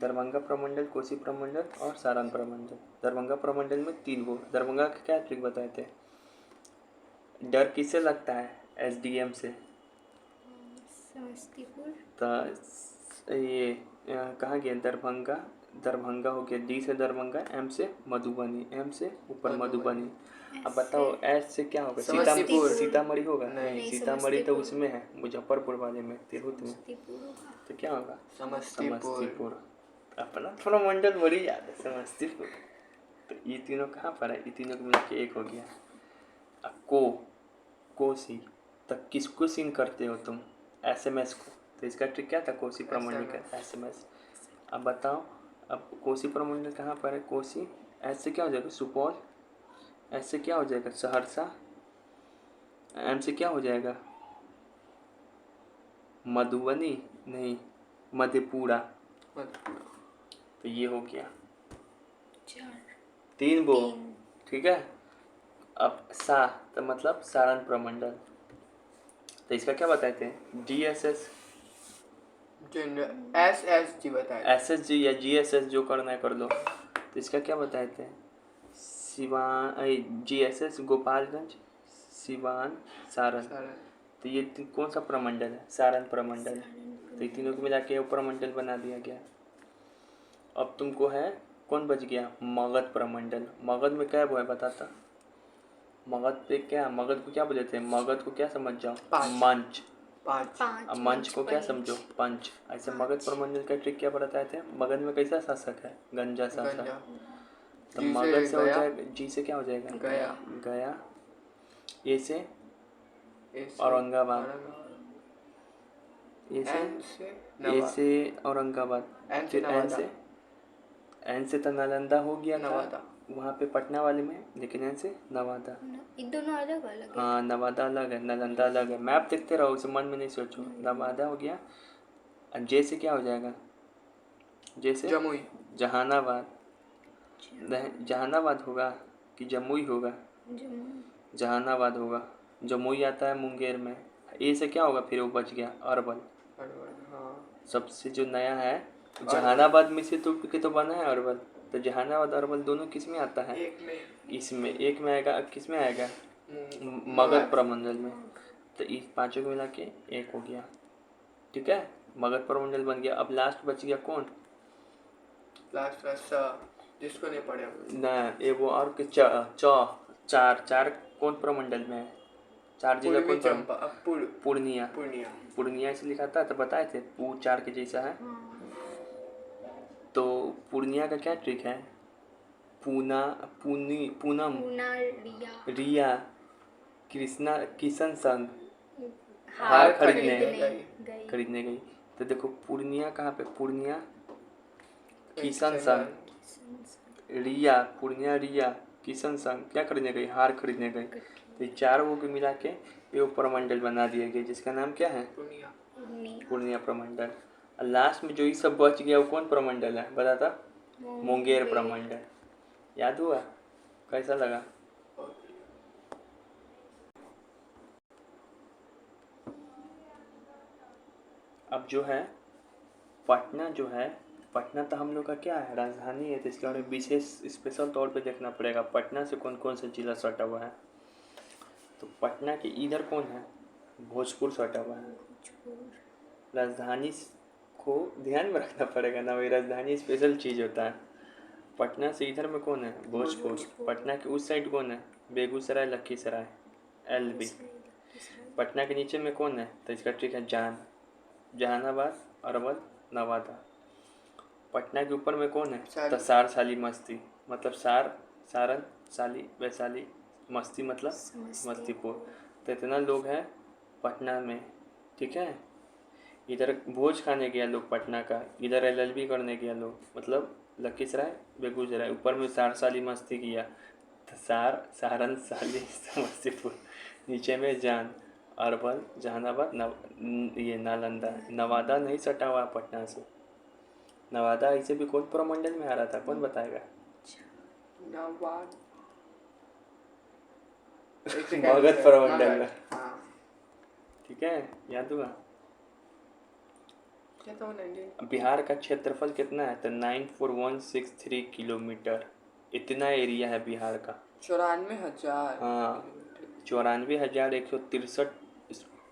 दरभंगा प्रमंडल, कोसी प्रमंडल और सारण प्रमंडल। दरभंगा प्रमंडल में 3 वो। दरभंगा का क्या ट्रिक बताए थे? डर किससे लगता है? एसडीएम से। समस्तीपुर। तो ये कहाँ गया? दरभंगा हो गया। डी से दरभंगा, एम से मधुबनी, एम से ऊपर मधुबनी। अब बताओ एस से क्या होगा? समस्तीपुर। सीतामढ़ी होगा? नहीं, सीतामढ़ी तो उसमें है, मुजफ्फरपुर वाले में, तिरहुत में। होगा। तो क्या होगा? समस्तीपुर। अपना प्रमंडल बड़ी याद है, समस्तीपुर। तो ये तीनों कहाँ पर है? ये तीनों को मिला के एक हो गया। अब कोसी, तब किसको सीन करते हो तुम? एसएमएस को। तो इसका ट्रिक क्या था? कोसी प्रमंडल का एसएमएस। अब बताओ, अब कोसी प्रमंडल कहाँ पर है? कोसी, ऐसे क्या हो जाएगा? सुपौल, ऐसे क्या हो जाएगा? सहरसा, एम से क्या हो जाएगा? मधुबनी नहीं, मधेपुरा। तो ये हो गया 3 वो, ठीक है। अब तो मतलब सारण प्रमंडल। तो इसका क्या बताए थे? जीएसएस, एसएसजी बताया। एसएसजी या जीएसएस जो करना है कर लो। तो इसका क्या बताए थे? जीएसएस गोपालगंज, सिवान, सारण। तो ये कौन सा प्रमंडल है? सारण प्रमंडल। तो ये तीनों को मिला के प्रमंडल बना दिया गया। अब तुमको है कौन बच गया? मगध प्रमंडल। मगध में क्या वो है बताता? मगध पे क्या? मगध को क्या बोलते हैं? मगध को क्या समझ जाओ? मंच। 5। अब मंच को क्या समझो? पंच। ऐसे मगध प्रमंडल का ट्रिक क्या बताए थे? मगध में कैसा शासक है? गंजा शासक। तो मगध से हो जाएगा, जी से क्या हो जाएगा? गया। ए से औरंगाबाद, ए से औरंगाबाद। फिर एन से तो नालंदा हो गया था वहाँ पे पटना वाले में, लेकिन एन से नवादा। ये दोनों अलग अलग है। हाँ, नवादा अलग है, नालंदा अलग है। मैप देखते रहो, उसे मन में नहीं सोचो। नवादा हो गया। जे से क्या हो जाएगा? जे से जहानाबाद। जहानाबाद होगा कि जमुई होगा? जहानाबाद होगा। जमुई आता है मुंगेर में। ए से क्या होगा? फिर वो बच गया अरवल। सबसे जो नया है जहानाबाद में से तो बना है अरवल। तो जहानाबाद अरवल दोनों किस में आता है? इसमें एक में आएगा। किस में आएगा? मगध प्रमंडल में। तो इस पांचों को मिला के एक हो गया, ठीक है। मगध प्रमंडल बन गया। अब लास्ट बच गया कौन? जिसको नहीं पढ़े ना ये वो और के चार कौन प्रमंडल में है? 4 जिला कौन? पूर्णिया। पूर्णिया से लिखा था तो बताए थे 4 के जैसा है। तो पूर्णिया का क्या ट्रिक है? पूनम, पूना रिया रिया, कृष्णा, किशन संग हार हार खरीदने गई खरीदने गई। तो देखो पूर्णिया कहाँ पे? पूर्णिया किशन संग, रिया, पूर्णिया रिया, किशन संग क्या खरीदने गई? हार खरीदने गई। तो ये चारों को मिला के ये प्रमंडल बना दिया गया जिसका नाम क्या है? पूर्णिया प्रमंडल। और लास्ट में जो ये सब बच गया वो कौन प्रमंडल है बता था? मुंगेर प्रमंडल। याद हुआ? कैसा लगा? अब जो है पटना जो है, पटना तो हम लोग का क्या है? राजधानी है। तो इसके बारे में विशेष स्पेशल तौर पे देखना पड़ेगा पटना से कौन कौन से जिला सटा हुआ है। तो पटना के इधर कौन है? भोजपुर सटा हुआ है। राजधानी को ध्यान में रखना पड़ेगा ना, वही राजधानी स्पेशल चीज़ होता है। पटना से इधर में कौन है? भोजपुर। पटना के उस साइड कौन है? बेगूसराय, लखीसराय, LB। पटना के नीचे में कौन है? तो इसका ट्रिक है जहानाबाद, अरवल, नवादा। पटना के ऊपर में कौन है? तो सार, साली, मस्ती। मतलब सारन, साली, वैशाली, मस्ती मतलब समस्तीपुर। तो इतना लोग हैं पटना में, ठीक है। इधर भोज खाने गया लोग पटना का, इधर LLB करने गया लोग, मतलब लखीसराय, बेगूसराय। ऊपर में सार, साली, मस्ती किया तो सार, सारन, साली, समस्तीपुर। नीचे में जान, अरवल, जहानाबाद, ये नालंदा। नवादा नहीं सटा हुआ पटना से। नवादा ऐसे भी कौन प्रमंडल में आ रहा था? कौन बताएगा? मगध प्रमंडल में, ठीक है। याद हुआ? बिहार का क्षेत्रफल कितना है? तो 94,163 किलोमीटर। इतना एरिया है बिहार का। 94,000। हाँ, 94,163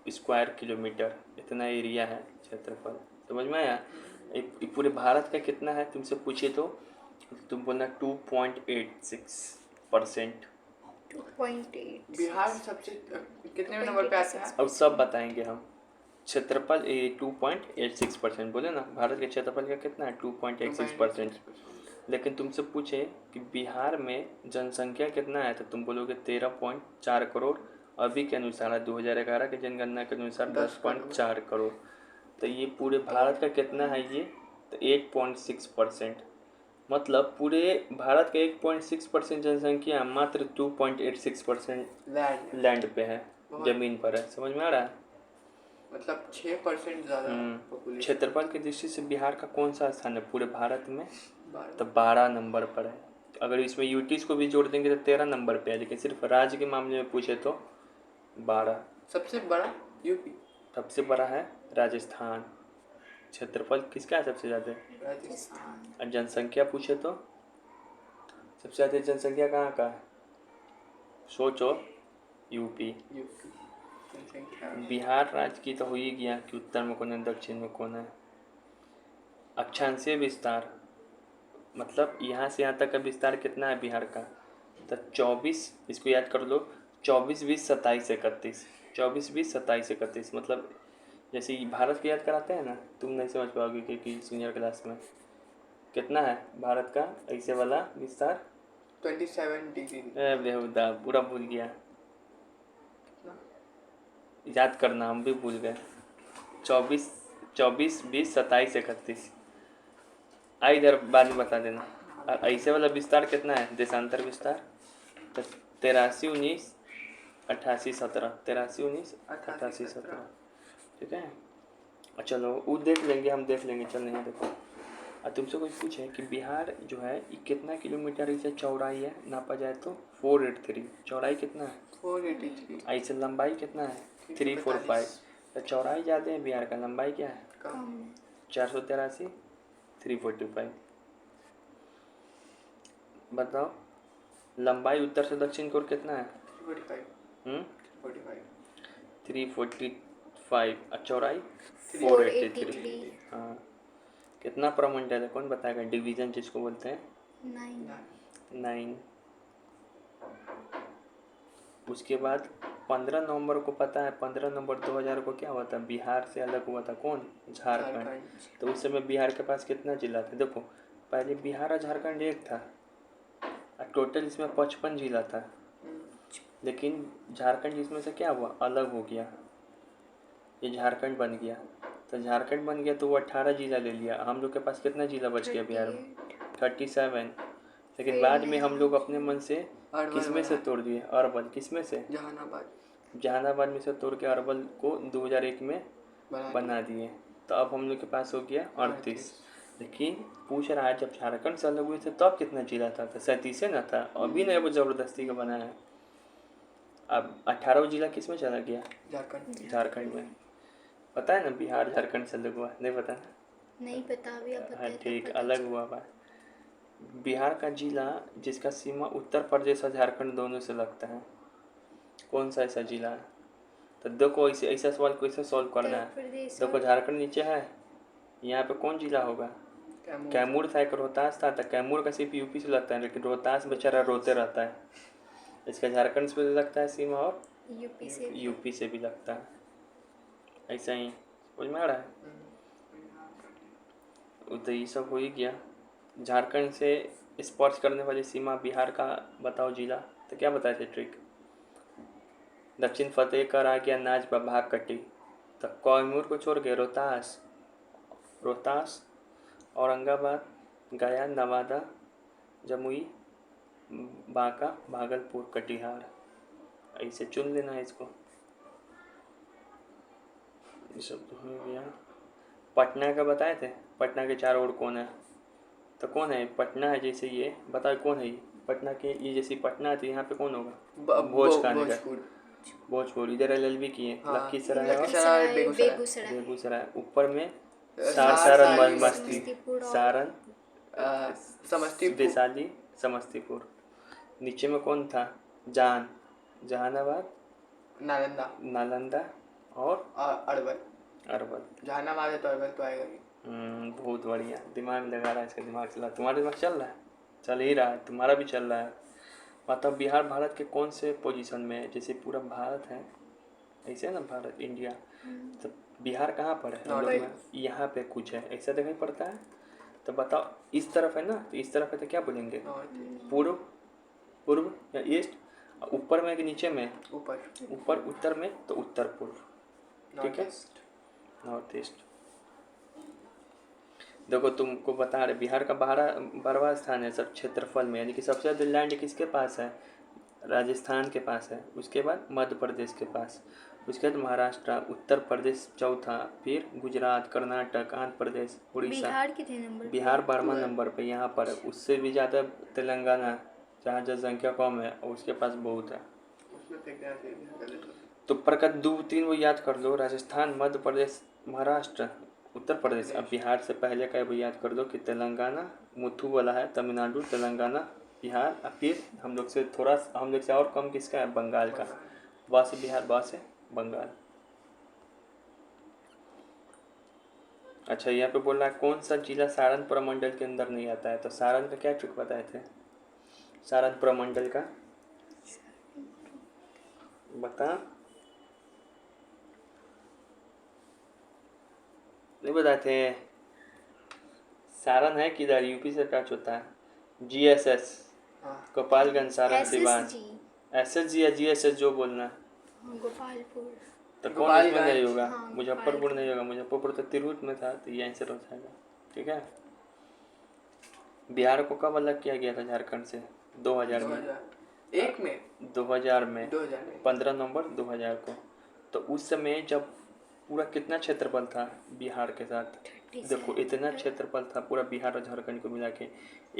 स्क्वायर किलोमीटर इतना एरिया है क्षेत्रफल। समझ में आया? ये पूरे भारत का कितना है तुमसे पूछे तो तुम बोलना 2.86%। 2.8 बिहार सबसे कितने नंबर पे आता है? अब सब बताएंगे हम। क्षेत्रफल 2.86% बोले ना। भारत के क्षेत्रफल का कितना है? 2.86%। लेकिन तुमसे पूछे कि बिहार में जनसंख्या कितना है तो तुम बोलोगे 13.4 करोड़। अभी के अनुसार 2011 के जनगणना के अनुसार 10.4 करोड़। तो ये पूरे भारत का कितना है ये? तो 8.6%। मतलब पूरे भारत का 8.6% जनसंख्या मात्र 2.86% लैंड पे है, जमीन पर है। समझ में आ रहा है? मतलब 6% ज़्यादा population। क्षेत्रफल की दृष्टि से बिहार का कौन सा स्थान है पूरे भारत में? तो 12 नंबर पर है। अगर इसमें यूटीज को भी जोड़ देंगे तो 13 नंबर पे है। लेकिन सिर्फ राज्य के मामले में पूछे तो 12। सबसे बड़ा यूपी। सबसे बड़ा है राजस्थान। क्षेत्रफल किसका है सबसे ज़्यादा? राजस्थान। और जनसंख्या पूछे तो सबसे ज़्यादा जनसंख्या कहाँ का है? सोचो। यूपी। बिहार राज्य की तो हो ही गया कि उत्तर में कौन है, दक्षिण में कौन है। अक्षांशीय विस्तार मतलब यहाँ से यहाँ तक का विस्तार कितना है बिहार का? तो 24, इसको याद कर लो, 24, 20, 27, 31। 24, 20, 27, 31 मतलब जैसे भारत को याद कराते हैं ना, तुम नहीं समझ पाओगे क्योंकि सीनियर क्लास में। कितना है भारत का ऐसे वाला विस्तार? 27 डिग्री। बेहुदा पूरा भूल गया। याद करना, हम भी भूल गए। 24, 20, 27, 31। इधर बाद में बता देना। और ऐसे वाला विस्तार कितना है देशांतर विस्तार? तो 83, 19, 88, 17। 83, 19, 88, 17, ठीक है। चलो वो देख लेंगे, हम देख लेंगे। चल नहीं देखो। और तुमसे कोई पूछे कि बिहार जो है ये कितना किलोमीटर ऐसे चौड़ाई है नापा जाए तो 483। चौड़ाई कितना है? 483। ऐसे लंबाई कितना है? 345। तो चौड़ाई ज़्यादा है बिहार का, लंबाई क्या है? कम 483, 345। बताओ लंबाई उत्तर से दक्षिण की ओर कितना है? 345। और चौड़ाई 483। हाँ। कितना प्रमंडल है कौन बताएगा? डिवीजन जिसको बोलते हैं 9। उसके बाद 15 नवंबर को पता है, 15 नवंबर 2000 को क्या हुआ था? बिहार से अलग हुआ था कौन? झारखंड। तो उस समय बिहार के पास कितना जिला था? देखो पहले बिहार और झारखंड एक था, टोटल इसमें 55 जिला था, लेकिन झारखंड इसमें से क्या हुआ, अलग हो गया, ये झारखंड बन गया। तो झारखंड बन गया तो वो 18 जिला ले लिया। हम लोग के पास कितना जिला बच गया बिहार में? 37। लेकिन बाद में हम लोग अपने मन से किसमें से तोड़ दिए, अरवल, किसमें से, जहानाबाद में से तोड़ के अरवल को 2001 में बना दिए। तो अब हम लोग के पास हो गया 38। लेकिन पूछ रहा है जब झारखंड से अलग हुए थे तब कितना जिला था? तो 37 ना था, अभी नहीं वो जबरदस्ती का बना है। अब 18 जिला किस में चला गया? झारखंड में। पता है ना बिहार झारखंड से अलग हुआ? नहीं पता ना? नहीं पता, अभी आप हाँ बताए तो ठीक, पता अलग हुआ बात। बिहार का जिला जिसका सीमा उत्तर प्रदेश और झारखंड दोनों से लगता है, कौन सा ऐसा जिला है? तो देखो ऐसे ऐसा सवाल कैसे सॉल्व करना है। प्रदेश देखो झारखंड नीचे है, यहाँ पे कौन जिला होगा? कैमूर था, एक रोहतास था। तो कैमूर का सिर्फ यूपी से लगता है, लेकिन रोहतास बेचारा रोते रहता है। इसका झारखंड से भी लगता है सीमा और यूपी से भी लगता है। ऐसा ही समझ में आ रहा है? तो ये सब हो ही गया। झारखंड से स्पर्श करने वाली सीमा बिहार का बताओ जिला, तो क्या बताए थे ट्रिक? दक्षिण फतेह कर आ गया नाच भाग कटी। तो कैमूर को छोड़ के रोहतास, औरंगाबाद, गया, नवादा, जमुई, बांका, भागलपुर, कटिहार, ऐसे चुन लेना है इसको। ये सब तो हो गया। पटना का बताए थे, पटना के चारों ओर कौन है? तो कौन है? पटना है, जैसे ये बताओ कौन है ये? पटना के ये जैसी पटना थी, यहाँ पे कौन होगा? भोजपुर। इधर LLB किए, लखीसराय और बेगूसराय। ऊपर में सारण, वैशाली, समस्तीपुर। नीचे में कौन था? जहानाबाद, नालंदा और अरवल। जहानाबाद है तो अरवल तो आएगा ही। बहुत बढ़िया, दिमाग लगा रहा है, इसका दिमाग चला। तुम्हारा दिमाग चल रहा है, चल ही रहा है, तुम्हारा भी चल रहा है। मतलब बिहार भारत के कौन से पोजीशन में है? जैसे पूरा भारत है ऐसे ना, भारत इंडिया, तो बिहार कहाँ पर है? हम लोग में यहाँ पे कुछ है, ऐसा दिखाई पड़ता है। तो बताओ, इस तरफ है ना, तो इस तरफ है तो क्या बोलेंगे? पूर्व या ईस्ट। ऊपर में कि नीचे में? ऊपर उत्तर में तो उत्तर पूर्व, ठीक है, नॉर्थ ईस्ट। देखो तुमको बता रहे, बिहार का 12वां स्थान है सब क्षेत्रफल में, यानी कि सबसे ज़्यादा लैंड किसके पास है? राजस्थान के पास है। उसके बाद मध्य प्रदेश के पास, उसके बाद महाराष्ट्र, उत्तर प्रदेश चौथा, फिर गुजरात, कर्नाटक, आंध्र प्रदेश, उड़ीसा। बिहार 12वां नंबर पे यहाँ पर है। उससे भी ज़्यादा तेलंगाना, जहाँ जनसंख्या कम है और उसके पास बहुत है। तो प्रकट 2-3 वो याद कर लो, राजस्थान, मध्य प्रदेश, महाराष्ट्र, उत्तर प्रदेश। अब बिहार से पहले का वो याद कर दो कि तेलंगाना, मुथु वाला है, तमिलनाडु, तेलंगाना, बिहार। और फिर हम लोग से और कम किसका है? बंगाल का। वहाँ से बिहार, वहाँ से बंगाल। अच्छा, यहाँ पे बोल रहा है कौन सा जिला सारण प्रमंडल के अंदर नहीं आता है? तो सारण का क्या ट्रिक बताए थे? सारण प्रमंडल का बता, नहीं बताए थे? सारण है किधर? यूपी से टच होता है। GSS, गोपालगंज, सारण, सिवान। SSG या GSS जो बोलना है। गोपालपुर। तो कौन इसमें नहीं होगा? मुजफ्फरपुर नहीं होगा। मुजफ्फरपुर तो तिरहुत में था, तो ये आंसर हो जाएगा, ठीक है। बिहार को कब अलग किया गया था झारखंड से? 2000 में। 2000 में 15 नवंबर 2000 को। तो उस समय जब पूरा कितना क्षेत्रफल था बिहार के साथ? देखो इतना क्षेत्रफल था पूरा बिहार और झारखंड को मिला के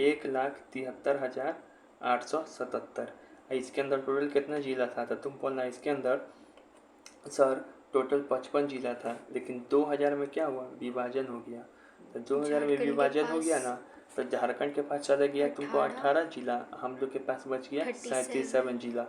1,73,877। इसके अंदर टोटल कितना जिला था? तो तुम बोलना इसके अंदर सर टोटल 55 जिला था, लेकिन 2000 में क्या हुआ? विभाजन हो गया। तो 2000 में विभाजन हो गया ना, तो झारखंड के पास चला गया तुमको 18 जिला, हम लोग के पास बच गया 37 जिला।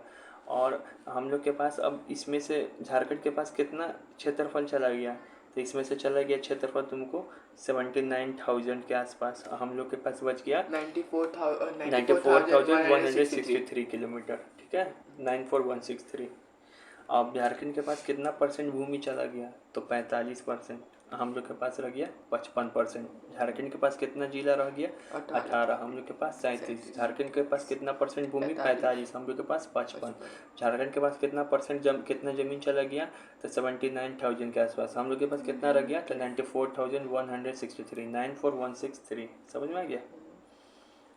और हम लोग के पास अब इसमें से झारखंड के पास कितना क्षेत्रफल चला गया? तो इसमें से चला गया क्षेत्रफल तुमको 79,000 के आसपास। हम लोग के पास बच गया 94,163 किलोमीटर, ठीक है, 94,163। अब झारखंड के पास कितना परसेंट भूमि चला गया? तो 45%। हम लोग के पास रह गया 55%। झारखंड के पास कितना जिला रह गया 18, हम लोग के पास 37। झारखंड के पास कितना परसेंट भूमि 45, हम लोग के पास 55। झारखंड के पास कितना परसेंट कितना ज़मीन चला गया तो 79,000 के आसपास। हम लोग के पास कितना रह गया तो 94,163, 94,163। समझ में आ गया?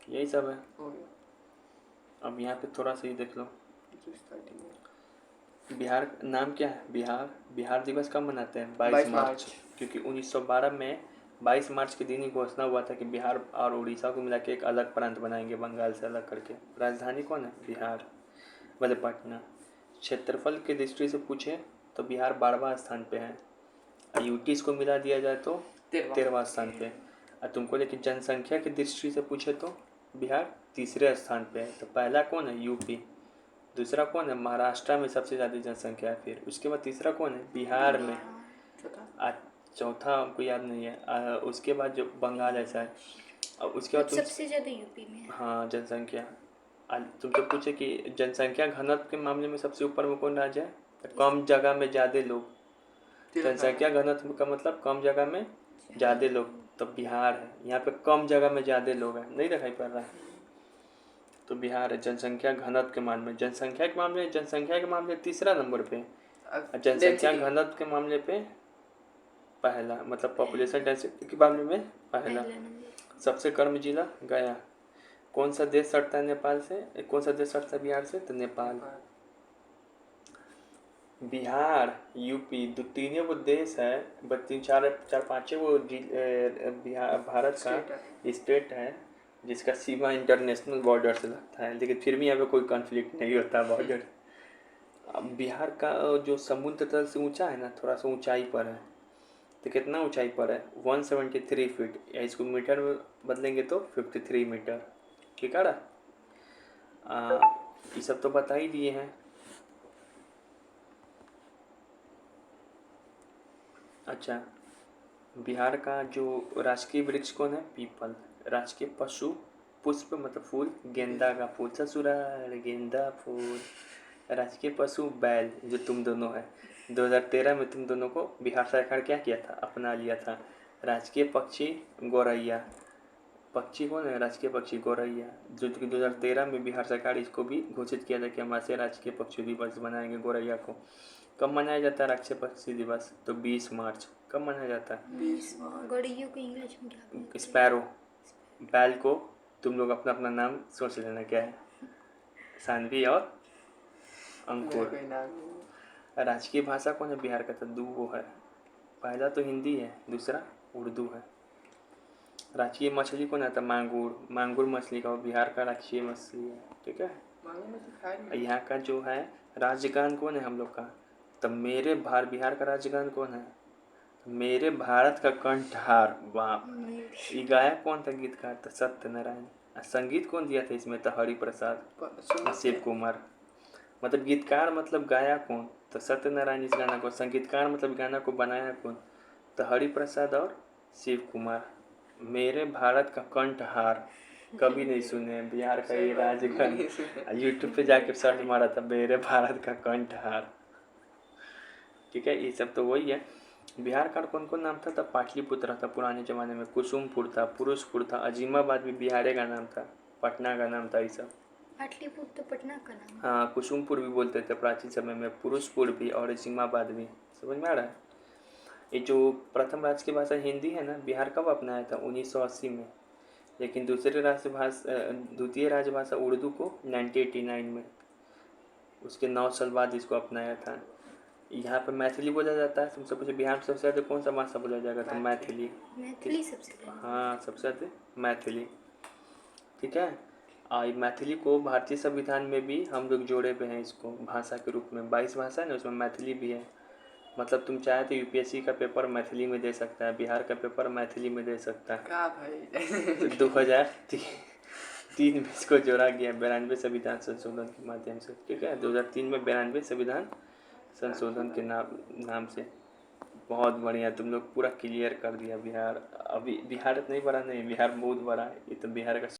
यही सब है। हो गया। अब यहाँ पे थोड़ा सा ही देख लो। जो starting में। बिहार नाम क्या है? बिहार दिवस कब मनाते हैं? 22 22 मार्च। मार्च। क्योंकि 1912 में 22 मार्च के दिन ही घोषणा हुआ था कि बिहार और उड़ीसा को मिला के एक अलग प्रांत बनाएंगे, बंगाल से अलग करके। राजधानी कौन है? बिहार, मतलब पटना। क्षेत्रफल की दृष्टि से पूछे तो बिहार 12वां स्थान पे है। यूटी को मिला दिया जाए तो 13वां स्थान पे। और तुमको लेकिन जनसंख्या की दृष्टि से पूछे तो बिहार तीसरे स्थान पे है। तो पहला कौन है? यूपी। दूसरा कौन है? महाराष्ट्र में सबसे ज़्यादा जनसंख्या है। फिर उसके बाद तीसरा कौन है? बिहार में। चौथा हमको याद नहीं है। उसके बाद जो बंगाल ऐसा है। और उसके बाद सबसे ज़्यादा यूपी में है। हाँ, जनसंख्या। तुमसे पूछे कि जनसंख्या घनत्व के मामले में सबसे ऊपर में कौन राज्य है? तो कम जगह में ज़्यादा लोग। जनसंख्या घनत्व का मतलब कम जगह में ज़्यादा लोग, तो बिहार है। यहाँ पे कम जगह में ज़्यादा लोग हैं, नहीं दिखाई पड़ रहा है, तो बिहार है जनसंख्या घनत्व के मामले में। जनसंख्या के मामले तीसरा नंबर पे, जनसंख्या घनत्व के मामले पे पहला, मतलब पॉपुलेशन डेंसिटी के मामले में पहला। सबसे गर्म जिला गया। कौन सा देश सटता है नेपाल से? कौन सा देश सटता है बिहार से? तो नेपाल। बिहार, यूपी, दो तीन वो देश है, तीन चार पाँच वो बिहार भारत का स्टेट है जिसका सीमा इंटरनेशनल बॉर्डर से लगता है, लेकिन फिर भी यहाँ पे कोई कॉन्फ्लिक्ट नहीं होता बॉर्डर। अब बिहार का जो समुद्र तल से ऊंचा है ना, थोड़ा सा ऊंचाई पर है। तो कितना ऊंचाई पर है? 173 फीट, या इसको मीटर में बदलेंगे तो 53 मीटर। ठीक है ना? ये सब तो बता ही दिए हैं। अच्छा, बिहार का जो राजकीय वृक्ष कौन है? पीपल। राजकीय पशु पुष्प मतलब फूल, गेंदा का फूल। ससुराल गेंदा फूल। राजकीय पशु बैल, जो तुम दोनों है। 2013 में तुम दोनों को बिहार सरकार क्या किया था? अपना लिया था। राजकीय पक्षी गौरैया। पक्षी कौन है? राजकीय पक्षी गौरैया, जो कि 2013 में बिहार सरकार इसको भी घोषित किया था कि हम ऐसे राजकीय पक्षी दिवस बनाएंगे गौरैया को। कब मनाया जाता है राष्ट्रीय पक्षी दिवस? तो 20 मार्च। कब मनाया जाता है? 20 गौरैया को इंग्लिश में क्या बोलते हैं? स्पैरो। बैल को तुम लोग अपना अपना नाम सोच लेना क्या है, सानवी और अंकुर। राजकीय भाषा कौन है बिहार का? तो दो वो है, पहला तो हिंदी है, दूसरा उर्दू है। राजकीय मछली कौन है? तो मांगूर। मांगूर मछली का बिहार का राजकीय मछली है। ठीक है। यहाँ का जो है राज्यगान कौन है हम लोग का? तो बिहार का राज्यगान कौन है? मेरे भारत का कंठहार। बाप, ये गायक कौन था? गीतकार? तो सत्यनारायण। संगीत कौन दिया था इसमें? तो हरि प्रसाद, शिव कुमार। मतलब गीतकार मतलब गाया कौन? तो सत्यनारायण इस गाना को। संगीतकार मतलब गाना को बनाया कौन? तो हरि प्रसाद और शिव कुमार। मेरे भारत का कंठहार, कभी नहीं सुने बिहार का ये राज्यगान। यूट्यूब पे जाके सर्च मारा था, मेरे भारत का कंठहार। ठीक है, ये सब तो वही है। बिहार का कौन कौन नाम था? तब पाटलिपुत्र था पुराने ज़माने में, कुसुमपुर था, पुरुषपुर था, अजीमाबाद भी बिहार का नाम था, पटना का नाम था। ये सब पाटलिपुत्र तो पटना का नाम। हाँ, कुसुमपुर भी बोलते थे प्राचीन समय में, पुरुषपुर भी और अजीमाबाद भी। समझ में आ रहा है? ये जो प्रथम राजकीय भाषा हिंदी है ना, बिहार कब अपनाया था? 1980 में। लेकिन द्वितीय राजभाषा उर्दू को 1989 में, उसके 9 साल बाद इसको अपनाया था। यहाँ पर मैथिली बोला जाता है। तुमसे पूछे बिहार में सबसे ज़्यादा कौन सा भाषा बोला जाएगा? तो मैथिली। सबसे ज़्यादा। हाँ, सबसे ज़्यादा मैथिली। ठीक है। और मैथिली को भारतीय संविधान में भी हम लोग जोड़े पे हैं इसको भाषा के रूप में। 22 भाषा है ना, उसमें मैथिली भी है। मतलब तुम चाहे तो यूपीएससी का पेपर मैथिली में दे सकता है, बिहार का पेपर मैथिली में दे सकता है। क्या भाई? तो 2003 में इसको जोड़ा गया 92 संविधान संशोधन के माध्यम से। ठीक है, 2003 में 92 संविधान संशोधन के नाम से। बहुत बढ़िया, तुम लोग पूरा क्लियर कर दिया। बिहार अभी बिहार नहीं बड़ा नहीं, बिहार बहुत बड़ा है। ये तो बिहार का